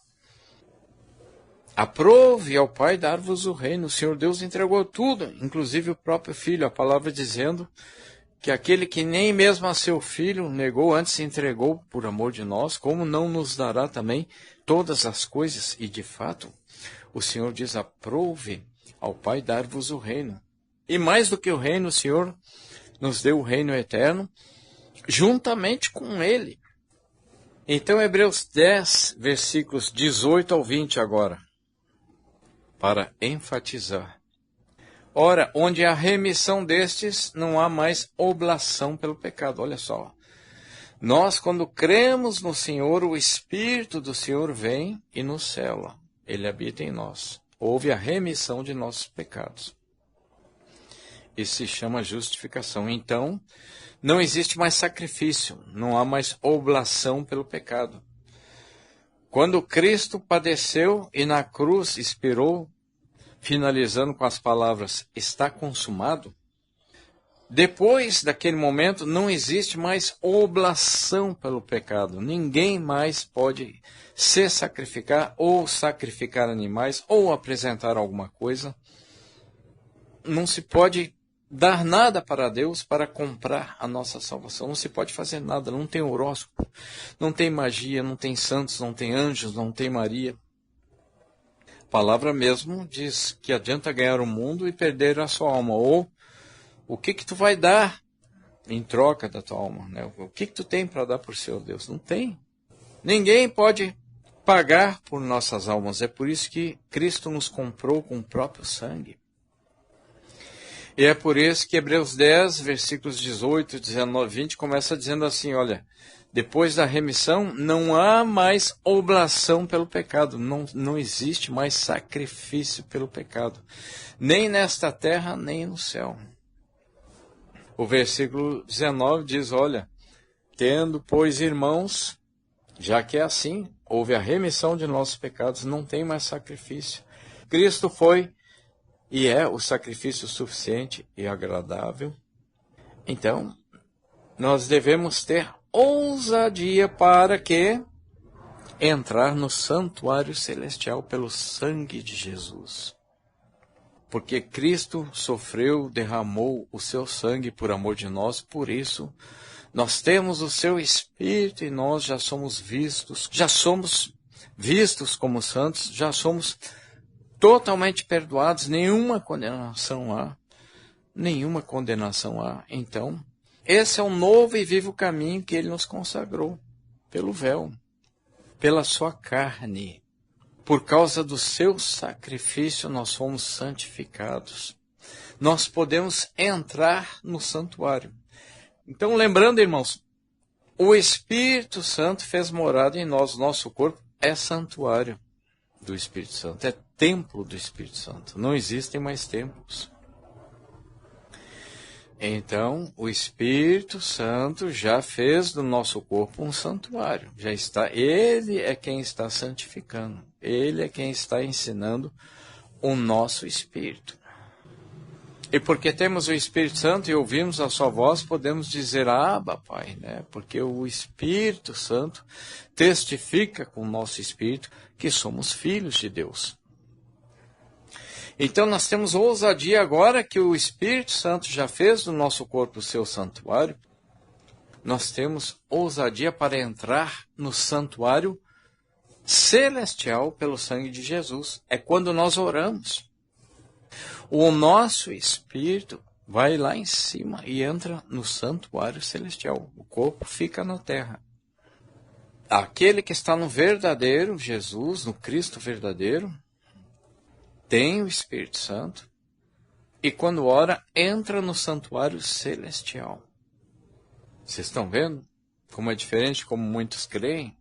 Aprove ao Pai dar-vos o reino. O Senhor Deus entregou tudo, inclusive o próprio Filho. A palavra dizendo que aquele que nem mesmo a seu Filho negou, antes se entregou por amor de nós, como não nos dará também todas as coisas? E de fato, o Senhor diz, aprove ao Pai dar-vos o reino. E mais do que o reino, o Senhor nos deu o reino eterno, juntamente com ele. Então, Hebreus 10, versículos 18 ao 20 agora, para enfatizar. Ora, onde há remissão destes, não há mais oblação pelo pecado. Olha só, nós quando cremos no Senhor, o Espírito do Senhor vem e nos sela. Ele habita em nós. Houve a remissão de nossos pecados. Isso se chama justificação. Então, não existe mais sacrifício, não há mais oblação pelo pecado. Quando Cristo padeceu e na cruz expirou, finalizando com as palavras, está consumado, depois daquele momento não existe mais oblação pelo pecado. Ninguém mais pode se sacrificar ou sacrificar animais ou apresentar alguma coisa. Não se pode dar nada para Deus para comprar a nossa salvação. Não se pode fazer nada, não tem horóscopo, não tem magia, não tem santos, não tem anjos, não tem Maria. A palavra mesmo diz que adianta ganhar o mundo e perder a sua alma. Ou o que tu vai dar em troca da tua alma? Né? O que tu tem para dar por seu Deus? Não tem. Ninguém pode pagar por nossas almas. É por isso que Cristo nos comprou com o próprio sangue. E é por isso que Hebreus 10, versículos 18, 19, 20, começa dizendo assim, olha, depois da remissão, não há mais oblação pelo pecado, não existe mais sacrifício pelo pecado, nem nesta terra, nem no céu. O versículo 19 diz, olha, tendo, pois, irmãos, já que é assim, houve a remissão de nossos pecados, não tem mais sacrifício. Cristo foi e é o sacrifício suficiente e agradável. Então, nós devemos ter ousadia para que entrar no santuário celestial pelo sangue de Jesus. Porque Cristo sofreu, derramou o seu sangue por amor de nós, por isso nós temos o seu Espírito e nós já somos vistos como santos, já somos totalmente perdoados, nenhuma condenação há. Nenhuma condenação há. Então, esse é o novo e vivo caminho que ele nos consagrou, pelo véu, pela sua carne. Por causa do seu sacrifício, nós fomos santificados. Nós podemos entrar no santuário. Então, lembrando, irmãos, o Espírito Santo fez morada em nós. Nosso corpo é santuário do Espírito Santo, é templo do Espírito Santo. Não existem mais templos. Então, o Espírito Santo já fez do nosso corpo um santuário. Já está. Ele é quem está santificando. Ele é quem está ensinando o nosso espírito. E porque temos o Espírito Santo e ouvimos a sua voz, podemos dizer, Abba, Pai, né? Porque o Espírito Santo testifica com o nosso espírito que somos filhos de Deus. Então nós temos ousadia agora que o Espírito Santo já fez do nosso corpo o seu santuário. Nós temos ousadia para entrar no santuário celestial pelo sangue de Jesus. É quando nós oramos. O nosso espírito vai lá em cima e entra no santuário celestial. O corpo fica na terra. Aquele que está no verdadeiro Jesus, no Cristo verdadeiro, tem o Espírito Santo e quando ora, entra no santuário celestial. Vocês estão vendo como é diferente como muitos creem?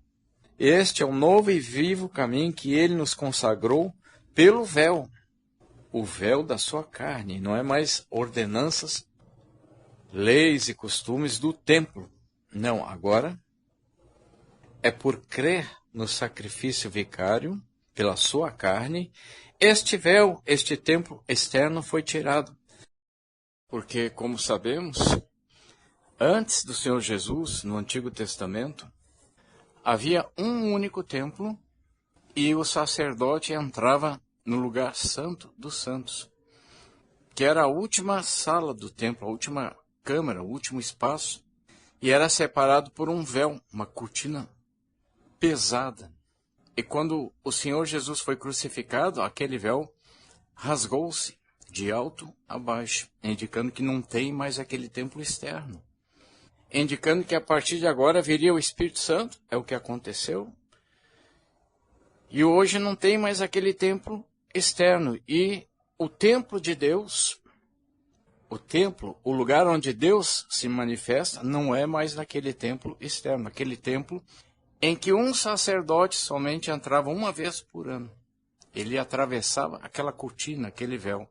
Este é o novo e vivo caminho que ele nos consagrou pelo véu. O véu da sua carne, não é mais ordenanças, leis e costumes do templo. Não, agora é por crer no sacrifício vicário pela sua carne. Este véu, este templo externo foi tirado. Porque, como sabemos, antes do Senhor Jesus, no Antigo Testamento, havia um único templo e o sacerdote entrava no lugar santo dos santos, que era a última sala do templo, a última câmara, o último espaço, e era separado por um véu, uma cortina pesada. E quando o Senhor Jesus foi crucificado, aquele véu rasgou-se de alto a baixo, indicando que não tem mais aquele templo externo. Indicando que a partir de agora viria o Espírito Santo, é o que aconteceu. E hoje não tem mais aquele templo externo. E o templo de Deus, o templo, o lugar onde Deus se manifesta, não é mais naquele templo externo, aquele templo em que um sacerdote somente entrava uma vez por ano. Ele atravessava aquela cortina, aquele véu.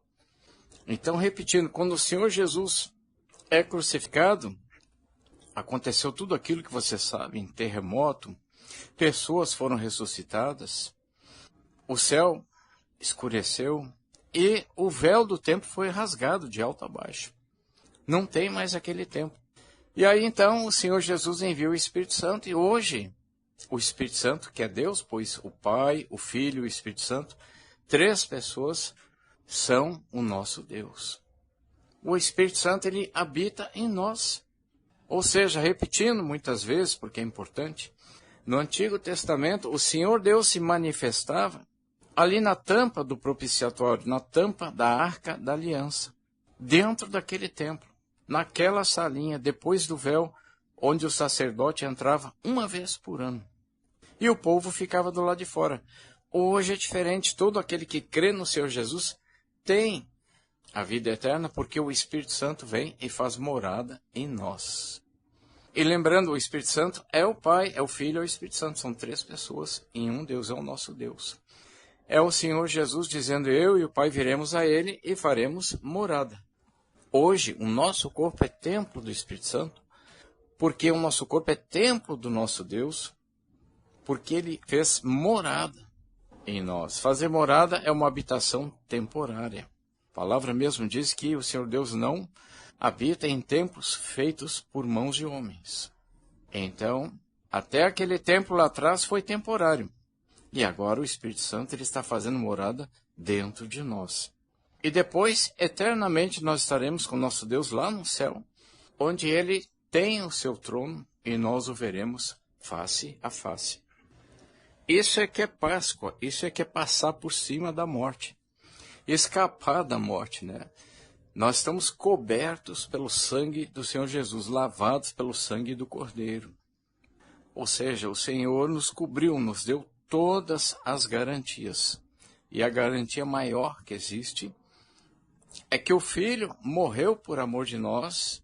Então, repetindo, quando o Senhor Jesus é crucificado, aconteceu tudo aquilo que você sabe, em terremoto, pessoas foram ressuscitadas, o céu escureceu e o véu do templo foi rasgado de alto a baixo. Não tem mais aquele templo. E aí então o Senhor Jesus enviou o Espírito Santo e hoje o Espírito Santo, que é Deus, pois o Pai, o Filho e o Espírito Santo, 3 pessoas são o nosso Deus. O Espírito Santo, ele habita em nós. Ou seja, repetindo muitas vezes, porque é importante, no Antigo Testamento, o Senhor Deus se manifestava ali na tampa do propiciatório, na tampa da Arca da Aliança, dentro daquele templo, naquela salinha, depois do véu, onde o sacerdote entrava uma vez por ano. E o povo ficava do lado de fora. Hoje é diferente, todo aquele que crê no Senhor Jesus tem a vida eterna, porque o Espírito Santo vem e faz morada em nós. E lembrando, o Espírito Santo é o Pai, é o Filho, é o Espírito Santo. São 3 pessoas em um Deus, é o nosso Deus. É o Senhor Jesus dizendo, eu e o Pai viremos a Ele e faremos morada. Hoje, o nosso corpo é templo do Espírito Santo, porque o nosso corpo é templo do nosso Deus, porque Ele fez morada em nós. Fazer morada é uma habitação temporária. A palavra mesmo diz que o Senhor Deus não habita em templos feitos por mãos de homens. Então, até aquele templo lá atrás foi temporário. E agora o Espírito Santo ele está fazendo morada dentro de nós. E depois, eternamente, nós estaremos com nosso Deus lá no céu, onde Ele tem o seu trono e nós o veremos face a face. Isso é que é Páscoa, isso é que é passar por cima da morte, escapar da morte, né? Nós estamos cobertos pelo sangue do Senhor Jesus, lavados pelo sangue do Cordeiro. Ou seja, o Senhor nos cobriu, nos deu todas as garantias. E a garantia maior que existe é que o Filho morreu por amor de nós,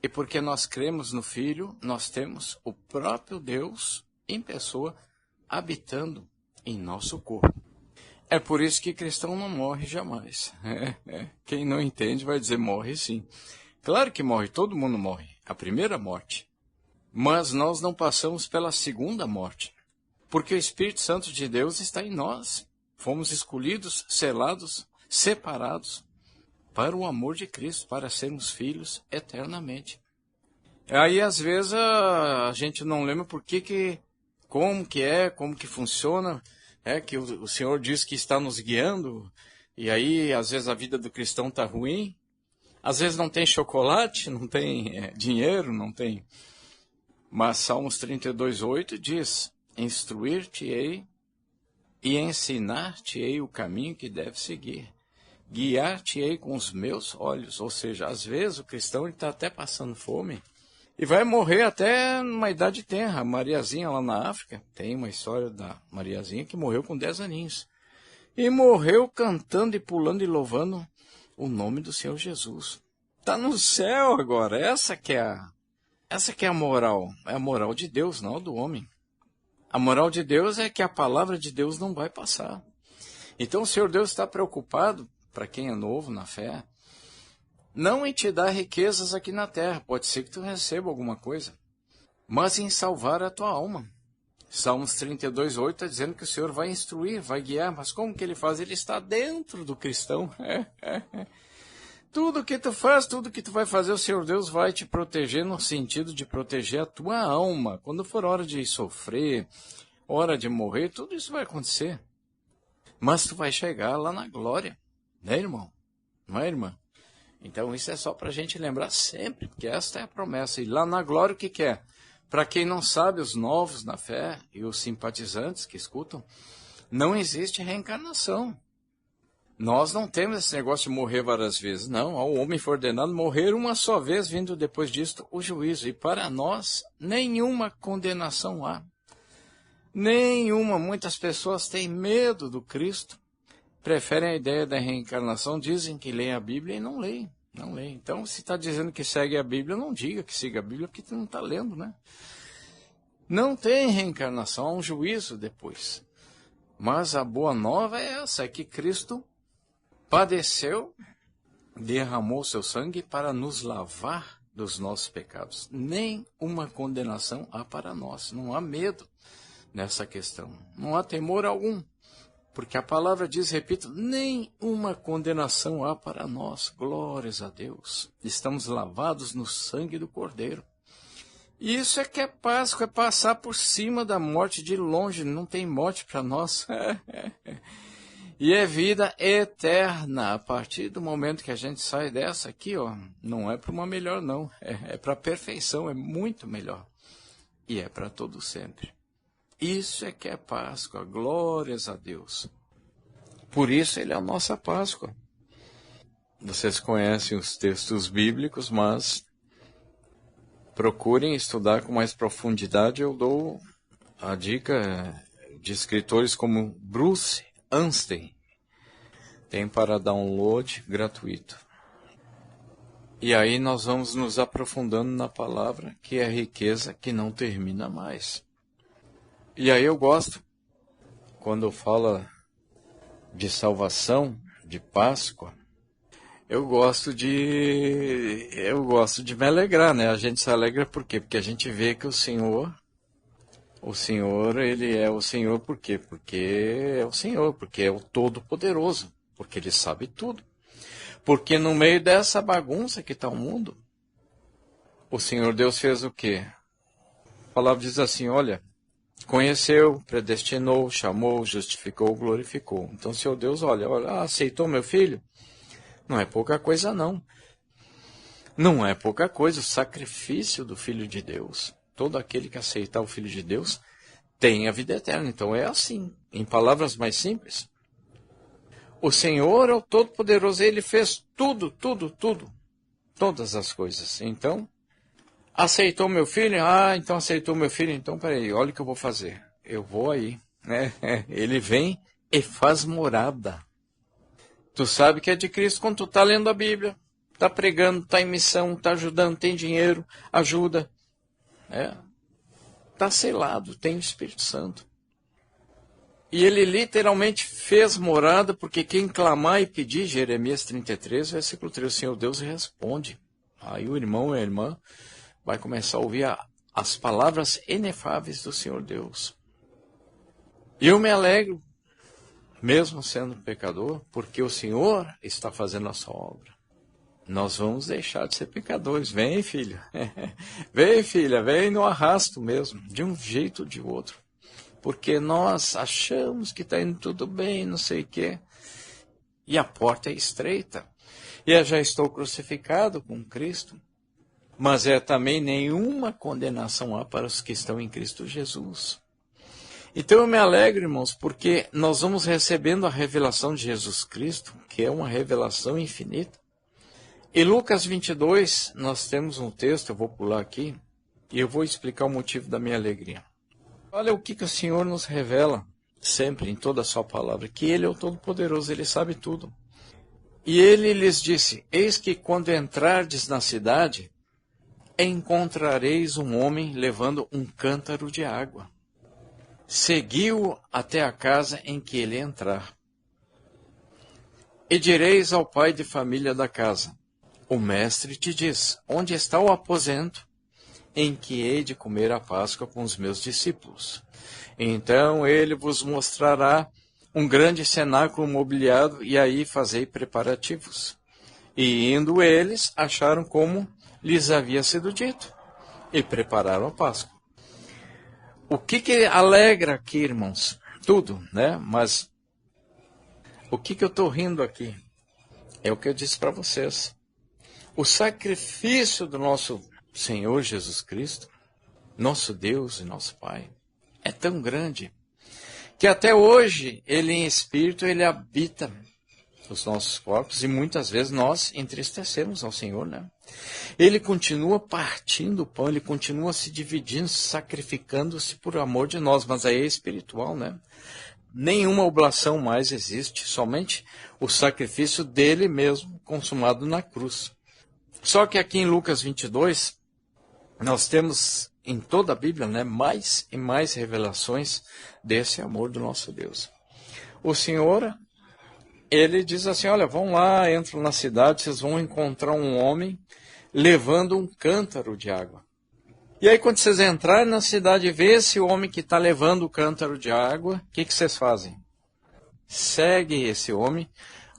e porque nós cremos no Filho, nós temos o próprio Deus em pessoa habitando em nosso corpo. É por isso que cristão não morre jamais. Quem não entende vai dizer morre sim. Claro que morre, todo mundo morre, a primeira morte. Mas nós não passamos pela segunda morte, porque o Espírito Santo de Deus está em nós. Fomos escolhidos, selados, separados para o amor de Cristo, para sermos filhos eternamente. Aí às vezes a gente não lembra como que funciona, que o Senhor diz que está nos guiando, e aí às vezes a vida do cristão está ruim, às vezes não tem chocolate, não tem dinheiro, não tem. Mas Salmos 32:8 diz, instruir-te-ei e ensinar-te-ei o caminho que deve seguir. Guiar-te-ei com os meus olhos. Ou seja, às vezes o cristão está até passando fome e vai morrer até numa idade tenra. A Mariazinha lá na África, tem uma história da Mariazinha que morreu com 10 aninhos. E morreu cantando e pulando e louvando o nome do Senhor Jesus. Está no céu agora. Essa que é a moral. É a moral de Deus, não do homem. A moral de Deus é que a palavra de Deus não vai passar. Então o Senhor Deus está preocupado, para quem é novo na fé, não em te dar riquezas aqui na terra, pode ser que tu receba alguma coisa, mas em salvar a tua alma. Salmos 32:8 está dizendo que o Senhor vai instruir, vai guiar, mas como que ele faz? Ele está dentro do cristão. Tudo que tu faz, tudo que tu vai fazer, o Senhor Deus vai te proteger no sentido de proteger a tua alma. Quando for hora de sofrer, hora de morrer, tudo isso vai acontecer. Mas tu vai chegar lá na glória, né, irmão? Não é, irmã? Então isso é só para a gente lembrar sempre, porque esta é a promessa. E lá na glória o que é? Para quem não sabe, os novos na fé e os simpatizantes que escutam, não existe reencarnação. Nós não temos esse negócio de morrer várias vezes. Não, ao homem foi ordenado morrer uma só vez, vindo depois disto o juízo. E para nós, nenhuma condenação há. Nenhuma. Muitas pessoas têm medo do Cristo, preferem a ideia da reencarnação, dizem que leem a Bíblia e não leem. Não leem. Então, se está dizendo que segue a Bíblia, não diga que siga a Bíblia, porque tu não está lendo, né? Não tem reencarnação, há um juízo depois. Mas a boa nova é essa, é que Cristo padeceu, derramou seu sangue para nos lavar dos nossos pecados. Nem uma condenação há para nós. Não há medo nessa questão. Não há temor algum. Porque a palavra diz, repito, nem uma condenação há para nós. Glórias a Deus. Estamos lavados no sangue do Cordeiro. E isso é que é Páscoa, é passar por cima da morte de longe. Não tem morte para nós. E é vida eterna. A partir do momento que a gente sai dessa aqui, não é para uma melhor não. É para a perfeição, é muito melhor. E é para todo sempre. Isso é que é Páscoa. Glórias a Deus. Por isso ele é a nossa Páscoa. Vocês conhecem os textos bíblicos, mas procurem estudar com mais profundidade. Eu dou a dica de escritores como Bruce Anstey. Tem para download gratuito. E aí nós vamos nos aprofundando na palavra, que é a riqueza que não termina mais. E aí eu gosto, quando fala de salvação, de Páscoa, eu gosto de me alegrar, né? A gente se alegra por quê? Porque a gente vê que o Senhor, ele é o Senhor por quê? Porque é o Senhor, porque é o Todo-Poderoso, porque Ele sabe tudo. Porque no meio dessa bagunça que está o mundo, o Senhor Deus fez o quê? A palavra diz assim, olha, conheceu, predestinou, chamou, justificou, glorificou. Então o Senhor Deus, olha, aceitou meu filho? Não é pouca coisa não. Não é pouca coisa o sacrifício do Filho de Deus. Todo aquele que aceitar o Filho de Deus tem a vida eterna. Então é assim, em palavras mais simples. O Senhor é o Todo-Poderoso, Ele fez tudo, todas as coisas. Então, aceitou meu filho? Então aceitou meu filho, então peraí, olha o que eu vou fazer. Eu vou aí, né? Ele vem e faz morada. Tu sabe que é de Cristo quando tu está lendo a Bíblia, está pregando, está em missão, está ajudando, tem dinheiro, ajuda. Está selado, tem o Espírito Santo. E ele literalmente fez morada, porque quem clamar e pedir, Jeremias 33, versículo 3, o Senhor Deus responde. Aí o irmão e a irmã vai começar a ouvir as palavras inefáveis do Senhor Deus. E eu me alegro, mesmo sendo pecador, porque o Senhor está fazendo a sua obra. Nós vamos deixar de ser pecadores. Vem, filho. Vem, filha, vem no arrasto mesmo, de um jeito ou de outro. Porque nós achamos que está indo tudo bem, não sei o quê. E a porta é estreita. E eu já estou crucificado com Cristo. Mas também nenhuma condenação há para os que estão em Cristo Jesus. Então eu me alegro, irmãos, porque nós vamos recebendo a revelação de Jesus Cristo, que é uma revelação infinita. Em Lucas 22, nós temos um texto, eu vou pular aqui, e eu vou explicar o motivo da minha alegria. Olha o que o Senhor nos revela, sempre, em toda a sua palavra, que Ele é o Todo-Poderoso, Ele sabe tudo. E Ele lhes disse, eis que quando entrardes na cidade, encontrareis um homem levando um cântaro de água. Segui-o até a casa em que ele entrar. E direis ao pai de família da casa, o mestre te diz, onde está o aposento em que hei de comer a Páscoa com os meus discípulos? Então ele vos mostrará um grande cenáculo mobiliado, e aí fazei preparativos. E indo eles, acharam como lhes havia sido dito, e prepararam a Páscoa. O que alegra aqui, irmãos? Tudo, né? Mas o que eu estou rindo aqui? É o que eu disse para vocês. O sacrifício do nosso Senhor Jesus Cristo, nosso Deus e nosso Pai, é tão grande que até hoje, Ele em Espírito, Ele habita os nossos corpos e muitas vezes nós entristecemos ao Senhor, né? Ele continua partindo o pão, Ele continua se dividindo, sacrificando-se por amor de nós, mas aí é espiritual, né? Nenhuma oblação mais existe, somente o sacrifício dele mesmo consumado na cruz. Só que aqui em Lucas 22, nós temos em toda a Bíblia, né, mais e mais revelações desse amor do nosso Deus. O Senhor, Ele diz assim, olha, vão lá, entram na cidade, vocês vão encontrar um homem levando um cântaro de água. E aí quando vocês entrarem na cidade e ver esse homem que está levando o cântaro de água, o que vocês fazem? Segue esse homem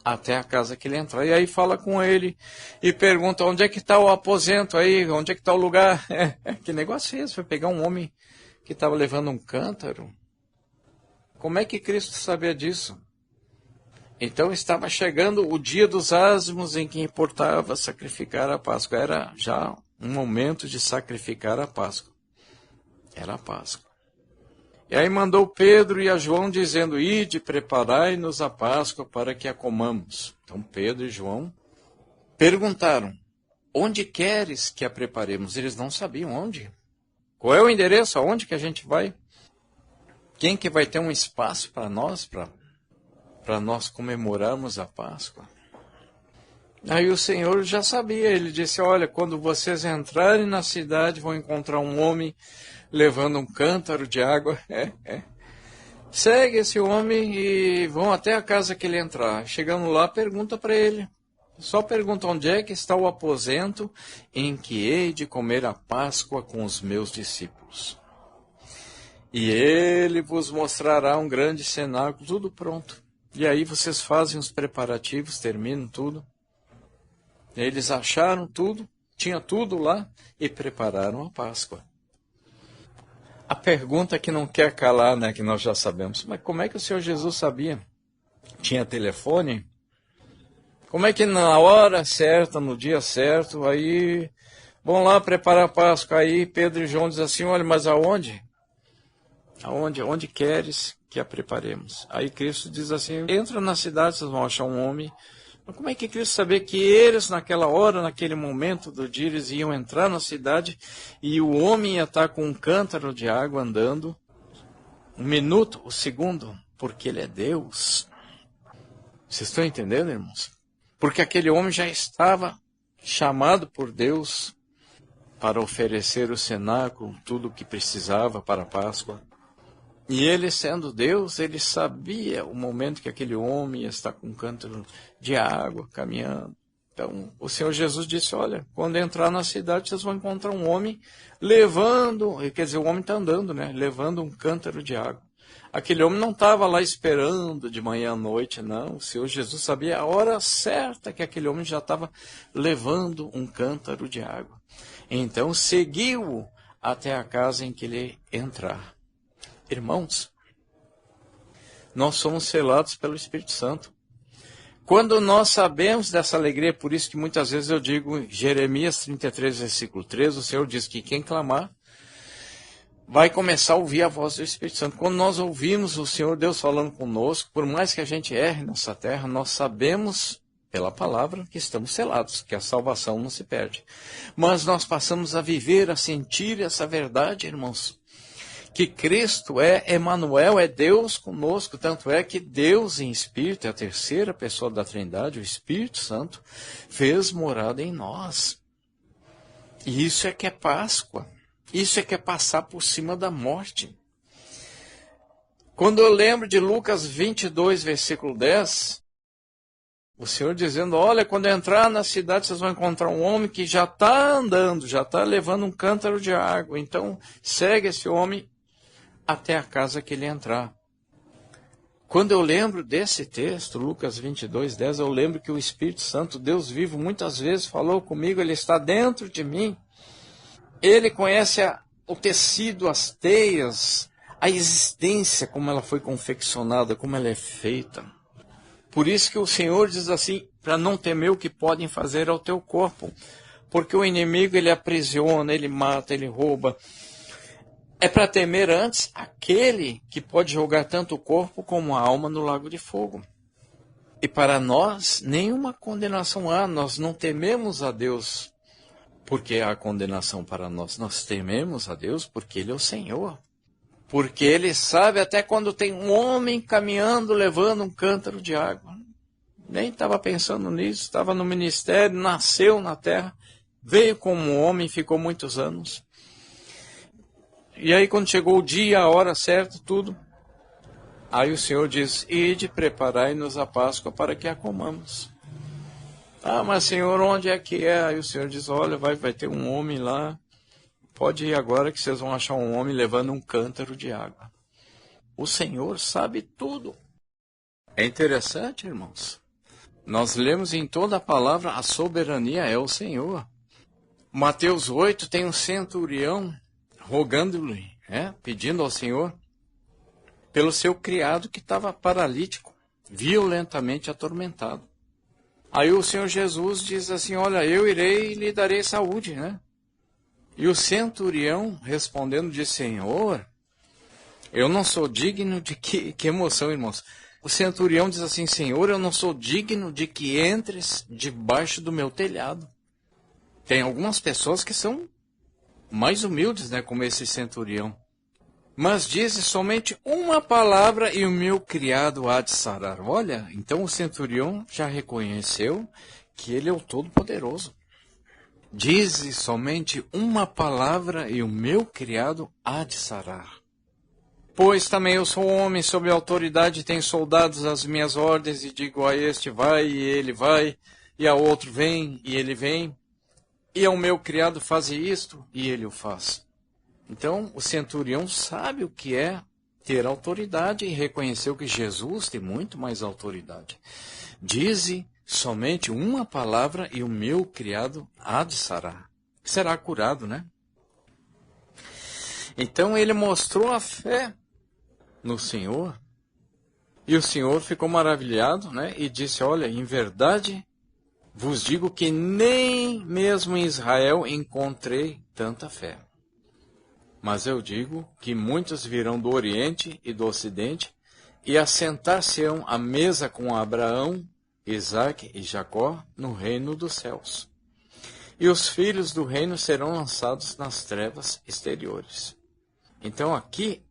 até a casa que ele entrar. E aí fala com ele e pergunta, onde é que está o aposento aí? Onde é que está o lugar? Que negócio é esse? Foi pegar um homem que estava levando um cântaro? Como é que Cristo sabia disso? Então estava chegando o dia dos ázimos em que importava sacrificar a Páscoa. Era já um momento de sacrificar a Páscoa. Era a Páscoa. E aí mandou Pedro e a João dizendo, ide, preparai-nos a Páscoa para que a comamos. Então Pedro e João perguntaram, onde queres que a preparemos? Eles não sabiam onde. Qual é o endereço? Aonde que a gente vai? Quem que vai ter um espaço para nós, para nós comemorarmos a Páscoa? Aí o Senhor já sabia, ele disse, olha, quando vocês entrarem na cidade, vão encontrar um homem levando um cântaro de água. Segue esse homem e vão até a casa que ele entrar. Chegando lá, pergunta para ele. Só pergunta onde é que está o aposento em que hei de comer a Páscoa com os meus discípulos. E ele vos mostrará um grande cenáculo, tudo pronto. E aí vocês fazem os preparativos, terminam tudo. Eles acharam tudo, tinha tudo lá e prepararam a Páscoa. A pergunta que não quer calar, né, que nós já sabemos, mas como é que o Senhor Jesus sabia? Tinha telefone? Como é que na hora certa, no dia certo, aí vão lá preparar a Páscoa, aí Pedro e João dizem assim, olha, mas aonde? Onde queres que a preparemos? Aí Cristo diz assim, entra na cidade, vocês vão achar um homem. Mas como é que Cristo sabia que eles, naquela hora, naquele momento do dia, eles iam entrar na cidade e o homem ia estar com um cântaro de água andando? Um minuto, o segundo, porque ele é Deus. Vocês estão entendendo, irmãos? Porque aquele homem já estava chamado por Deus para oferecer o cenáculo, tudo o que precisava para a Páscoa. E ele, sendo Deus, ele sabia o momento que aquele homem ia estar com um cântaro de água caminhando. Então, o Senhor Jesus disse, olha, quando entrar na cidade, vocês vão encontrar um homem levando, quer dizer, o homem está andando, né? Levando um cântaro de água. Aquele homem não estava lá esperando de manhã à noite, não. O Senhor Jesus sabia a hora certa que aquele homem já estava levando um cântaro de água. Então, seguiu-o até a casa em que ele entrar. Irmãos, nós somos selados pelo Espírito Santo. Quando nós sabemos dessa alegria, por isso que muitas vezes eu digo, Jeremias 33, versículo 13, o Senhor diz que quem clamar vai começar a ouvir a voz do Espírito Santo. Quando nós ouvimos o Senhor Deus falando conosco, por mais que a gente erre nessa terra, nós sabemos pela palavra que estamos selados, que a salvação não se perde. Mas nós passamos a viver, a sentir essa verdade, irmãos, que Cristo é Emanuel, é Deus conosco, tanto é que Deus em Espírito, é a terceira pessoa da Trindade, o Espírito Santo, fez morada em nós. E isso é que é Páscoa, isso é que é passar por cima da morte. Quando eu lembro de Lucas 22, versículo 10, o Senhor dizendo, olha, quando entrar na cidade, vocês vão encontrar um homem que já está andando, já está levando um cântaro de água, então segue esse homem até a casa que ele entrar. Quando eu lembro desse texto, Lucas 22, 10, eu lembro que o Espírito Santo, Deus vivo, muitas vezes falou comigo, ele está dentro de mim. Ele conhece o tecido, as teias, a existência, como ela foi confeccionada, como ela é feita. Por isso que o Senhor diz assim, para não temer o que podem fazer ao teu corpo. Porque o inimigo, ele aprisiona, ele mata, ele rouba. É para temer antes aquele que pode jogar tanto o corpo como a alma no lago de fogo. E para nós, nenhuma condenação há. Nós não tememos a Deus porque há condenação para nós. Nós tememos a Deus porque Ele é o Senhor. Porque Ele sabe até quando tem um homem caminhando, levando um cântaro de água. Nem estava pensando nisso, estava no ministério, nasceu na terra, veio como homem, ficou muitos anos. E aí quando chegou o dia, a hora certa, tudo, aí o Senhor diz, ide, preparai-nos a Páscoa para que a comamos. Ah, mas Senhor, onde é que é? Aí o Senhor diz, olha, vai ter um homem lá, pode ir agora que vocês vão achar um homem levando um cântaro de água. O Senhor sabe tudo. É interessante, irmãos. Nós lemos em toda a palavra, a soberania é o Senhor. Mateus 8 tem um centurião rogando-lhe, pedindo ao Senhor, pelo seu criado que estava paralítico, violentamente atormentado. Aí o Senhor Jesus diz assim, olha, eu irei e lhe darei saúde, né? E o centurião, respondendo, diz, Senhor, eu não sou digno de que emoção, irmãos. O centurião diz assim, Senhor, eu não sou digno de que entres debaixo do meu telhado. Tem algumas pessoas que são mais humildes, né, como esse centurião. Mas diz somente uma palavra e o meu criado há de sarar. Olha, então o centurião já reconheceu que ele é o Todo-Poderoso. Dize somente uma palavra e o meu criado há de sarar. Pois também eu sou homem sob autoridade, tenho soldados às minhas ordens, e digo a este vai, e ele vai, e a outro vem, e ele vem. E ao meu criado faze isto, e ele o faz. Então, o centurião sabe o que é ter autoridade e reconheceu que Jesus tem muito mais autoridade. Dize somente uma palavra e o meu criado há de sarar. Será curado, né? Então, ele mostrou a fé no Senhor. E o Senhor ficou maravilhado, né? E disse, olha, em verdade vos digo que nem mesmo em Israel encontrei tanta fé. Mas eu digo que muitos virão do Oriente e do Ocidente e assentar-se-ão à mesa com Abraão, Isaque e Jacó no reino dos céus. E os filhos do reino serão lançados nas trevas exteriores. Então aqui,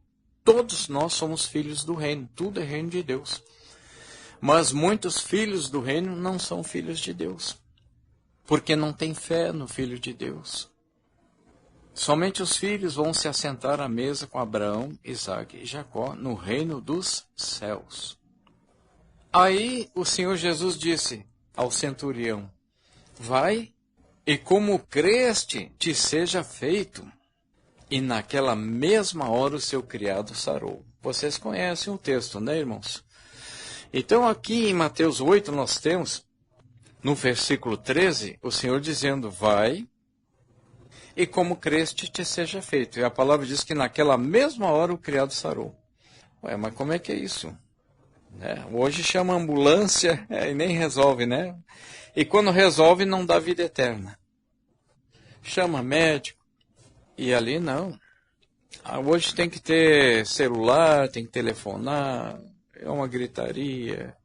todos nós somos filhos do reino, tudo é reino de Deus. Mas muitos filhos do reino não são filhos de Deus, porque não têm fé no Filho de Deus. Somente os filhos vão se assentar à mesa com Abraão, Isaque e Jacó no reino dos céus. Aí o Senhor Jesus disse ao centurião: vai, e como creste, te seja feito. E naquela mesma hora o seu criado sarou. Vocês conhecem o texto, né, irmãos? Então aqui em Mateus 8 nós temos, no versículo 13, o Senhor dizendo: vai, e como creste te seja feito. E a palavra diz que naquela mesma hora o criado sarou. Ué, mas como é que é isso? Hoje chama ambulância e nem resolve, né? E quando resolve não dá vida eterna. Chama médico e ali não. Hoje tem que ter celular, tem que telefonar, é uma gritaria.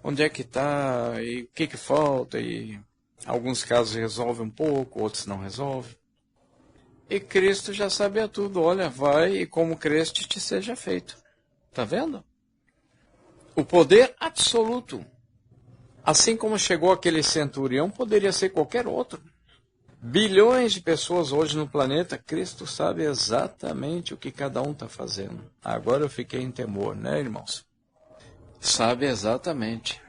Onde é que está e o que falta? E alguns casos resolvem um pouco, outros não resolvem. E Cristo já sabia tudo. Olha, vai e como creste te seja feito. Está vendo? O poder absoluto. Assim como chegou aquele centurião, poderia ser qualquer outro. Bilhões de pessoas hoje no planeta, Cristo sabe exatamente o que cada um está fazendo. Agora eu fiquei em temor, né, irmãos? Sabe exatamente.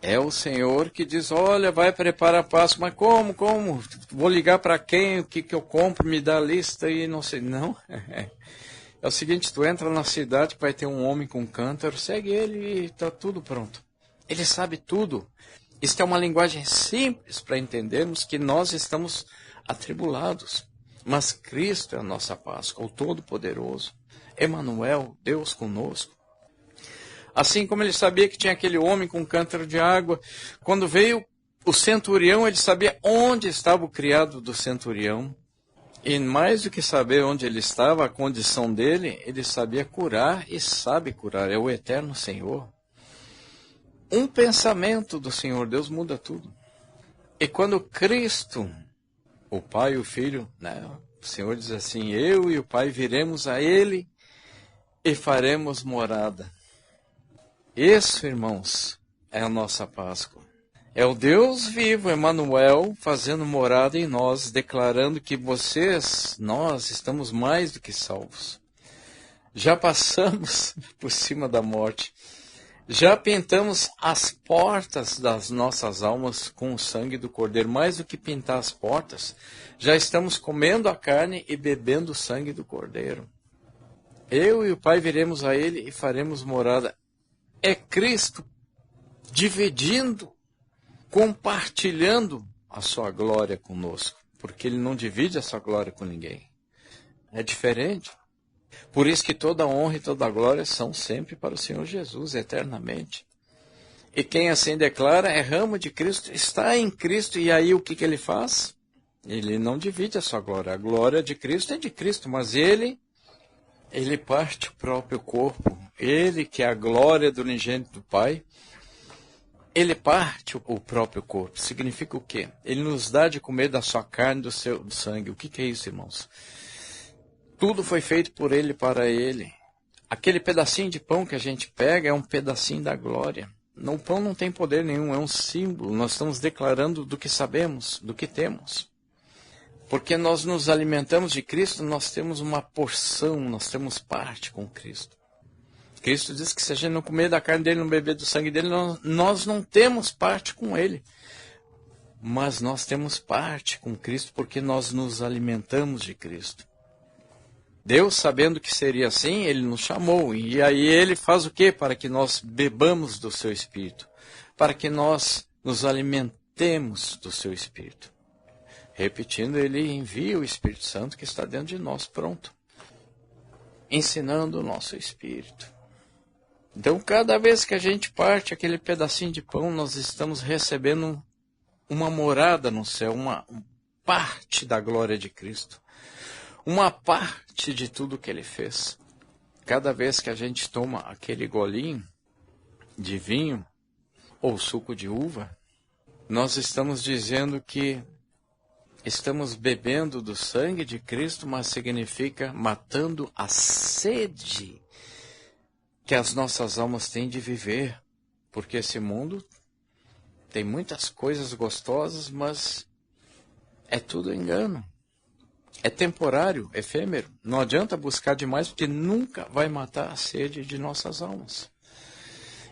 É o Senhor que diz: olha, vai preparar a Páscoa. Mas como? Vou ligar para quem? O que eu compro? Me dá a lista e não sei. Não. É o seguinte, tu entra na cidade, vai ter um homem com cântaro, segue ele e está tudo pronto. Ele sabe tudo. Isto é uma linguagem simples para entendermos que nós estamos atribulados. Mas Cristo é a nossa Páscoa, o Todo-Poderoso. Emanuel, Deus conosco. Assim como ele sabia que tinha aquele homem com um cântaro de água, quando veio o centurião, ele sabia onde estava o criado do centurião. E mais do que saber onde ele estava, a condição dele, ele sabia curar e sabe curar. É o eterno Senhor. Um pensamento do Senhor Deus muda tudo. E quando Cristo, o Pai e o Filho, o Senhor diz assim: eu e o Pai viremos a Ele e faremos morada. Isso, irmãos, é a nossa Páscoa. É o Deus vivo, Emanuel, fazendo morada em nós, declarando que nós estamos mais do que salvos. Já passamos por cima da morte. Já pintamos as portas das nossas almas com o sangue do Cordeiro. Mais do que pintar as portas, já estamos comendo a carne e bebendo o sangue do Cordeiro. Eu e o Pai viremos a Ele e faremos morada. É Cristo dividindo, compartilhando a sua glória conosco, porque Ele não divide a sua glória com ninguém. É diferente. Por isso que toda honra e toda glória são sempre para o Senhor Jesus, eternamente. E quem assim declara é ramo de Cristo, está em Cristo, e aí o que Ele faz? Ele não divide a sua glória. A glória de Cristo é de Cristo, mas Ele parte o próprio corpo. Ele, que é a glória do unigênito do Pai, Ele parte o próprio corpo. Significa o quê? Ele nos dá de comer da sua carne, do seu sangue. O que é isso, irmãos? Tudo foi feito por Ele e para Ele. Aquele pedacinho de pão que a gente pega é um pedacinho da glória. O pão não tem poder nenhum, é um símbolo. Nós estamos declarando do que sabemos, do que temos. Porque nós nos alimentamos de Cristo, nós temos uma porção, nós temos parte com Cristo. Cristo diz que se a gente não comer da carne dele, não beber do sangue dele, nós não temos parte com Ele. Mas nós temos parte com Cristo porque nós nos alimentamos de Cristo. Deus, sabendo que seria assim, Ele nos chamou. E aí Ele faz o quê? Para que nós bebamos do seu Espírito. Para que nós nos alimentemos do seu Espírito. Repetindo, Ele envia o Espírito Santo que está dentro de nós, pronto. Ensinando o nosso Espírito. Então, cada vez que a gente parte aquele pedacinho de pão, nós estamos recebendo uma morada no céu, uma parte da glória de Cristo. uma parte de tudo que ele fez. Cada vez que a gente toma aquele golinho de vinho ou suco de uva, nós estamos dizendo que estamos bebendo do sangue de Cristo, mas significa matando a sede que as nossas almas têm de viver. Porque esse mundo tem muitas coisas gostosas, mas é tudo engano. É temporário, efêmero. Não adianta buscar demais, porque nunca vai matar a sede de nossas almas.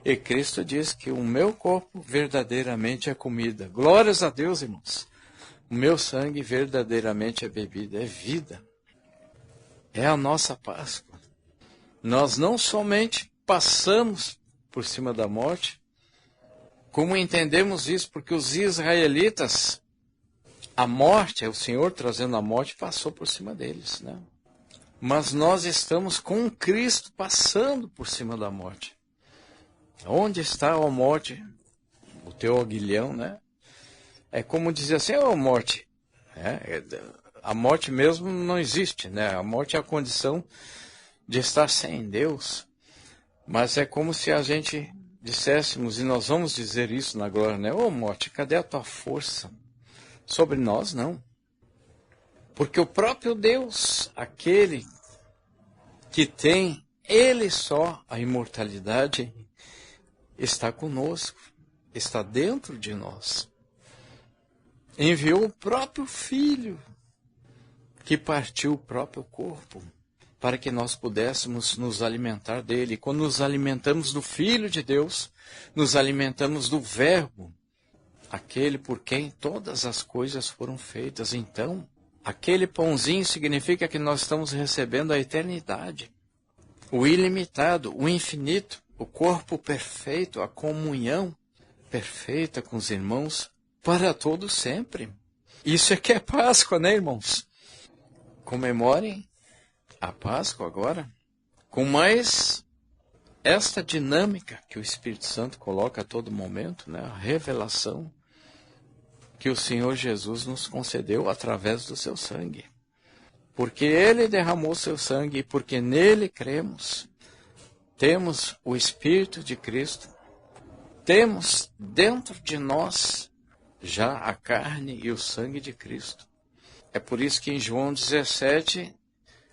E Cristo diz que o meu corpo verdadeiramente é comida. Glórias a Deus, irmãos. O meu sangue verdadeiramente é bebida, é vida. É a nossa Páscoa. Nós não somente passamos por cima da morte, como entendemos isso? Porque os israelitas, a morte, é o Senhor trazendo a morte, passou por cima deles, né? Mas nós estamos com Cristo passando por cima da morte. Onde está a morte? O teu aguilhão, né? É como dizer assim, morte. A morte mesmo não existe, né? A morte é a condição de estar sem Deus. Mas é como se a gente disséssemos, e nós vamos dizer isso na glória, né? Morte, cadê a tua força? Sobre nós, não. Porque o próprio Deus, aquele que tem Ele só a imortalidade, está conosco, está dentro de nós. Enviou o próprio Filho, que partiu o próprio corpo, para que nós pudéssemos nos alimentar dele. Quando nos alimentamos do Filho de Deus, nos alimentamos do Verbo, aquele por quem todas as coisas foram feitas. Então, aquele pãozinho significa que nós estamos recebendo a eternidade, o ilimitado, o infinito, o corpo perfeito, a comunhão perfeita com os irmãos para todo sempre. Isso é que é Páscoa, né, irmãos? Comemorem a Páscoa agora com mais esta dinâmica que o Espírito Santo coloca a todo momento, né? A revelação que o Senhor Jesus nos concedeu através do seu sangue. Porque Ele derramou seu sangue e porque nele cremos, temos o Espírito de Cristo, temos dentro de nós já a carne e o sangue de Cristo. É por isso que em João 17,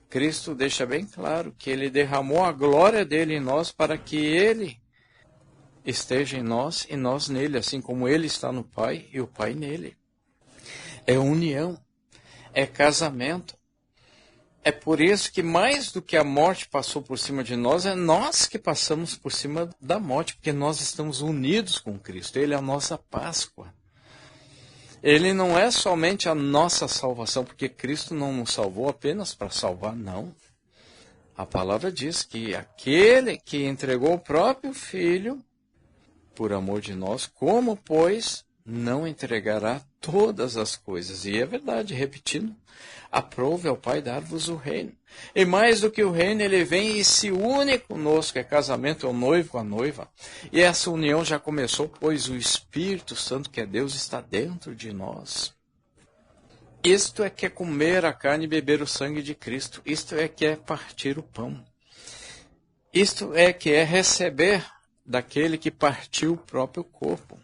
Cristo deixa bem claro que Ele derramou a glória dele em nós para que Ele esteja em nós e nós nele, assim como Ele está no Pai e o Pai nele. É união, é casamento. É por isso que mais do que a morte passou por cima de nós, é nós que passamos por cima da morte, porque nós estamos unidos com Cristo. Ele é a nossa Páscoa. Ele não é somente a nossa salvação, porque Cristo não nos salvou apenas para salvar, não. A palavra diz que aquele que entregou o próprio Filho, por amor de nós, como, pois, não entregará todas as coisas? E é verdade, repetindo, aprove ao Pai dar-vos o reino. E mais do que o reino, ele vem e se une conosco, é casamento, é o noivo com a noiva. E essa união já começou, pois o Espírito Santo, que é Deus, está dentro de nós. Isto é que é comer a carne e beber o sangue de Cristo. Isto é que é partir o pão. Isto é que é receber daquele que partiu o próprio corpo,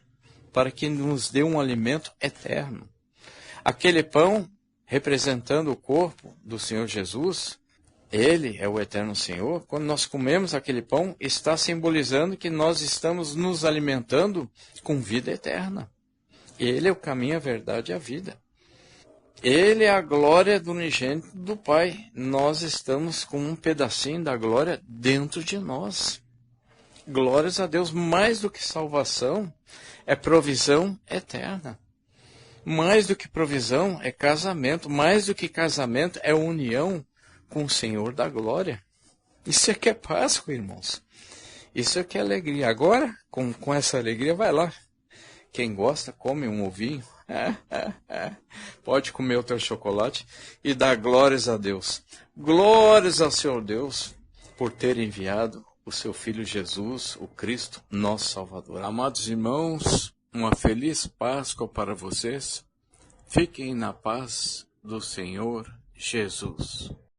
para que nos dê um alimento eterno. Aquele pão, representando o corpo do Senhor Jesus, Ele é o eterno Senhor. Quando nós comemos aquele pão, está simbolizando que nós estamos nos alimentando com vida eterna. Ele é o caminho, a verdade e a vida. Ele é a glória do unigênito do Pai. Nós estamos com um pedacinho da glória dentro de nós. Glórias a Deus, mais do que salvação, é provisão eterna. Mais do que provisão, é casamento. Mais do que casamento, é união com o Senhor da glória. Isso é que é Páscoa, irmãos. Isso é que é alegria. Agora, com essa alegria, vai lá. Quem gosta, come um ovinho. Pode comer o teu chocolate e dar glórias a Deus. Glórias ao Senhor Deus por ter enviado o seu Filho Jesus, o Cristo, nosso Salvador. Amados irmãos, uma feliz Páscoa para vocês. Fiquem na paz do Senhor Jesus.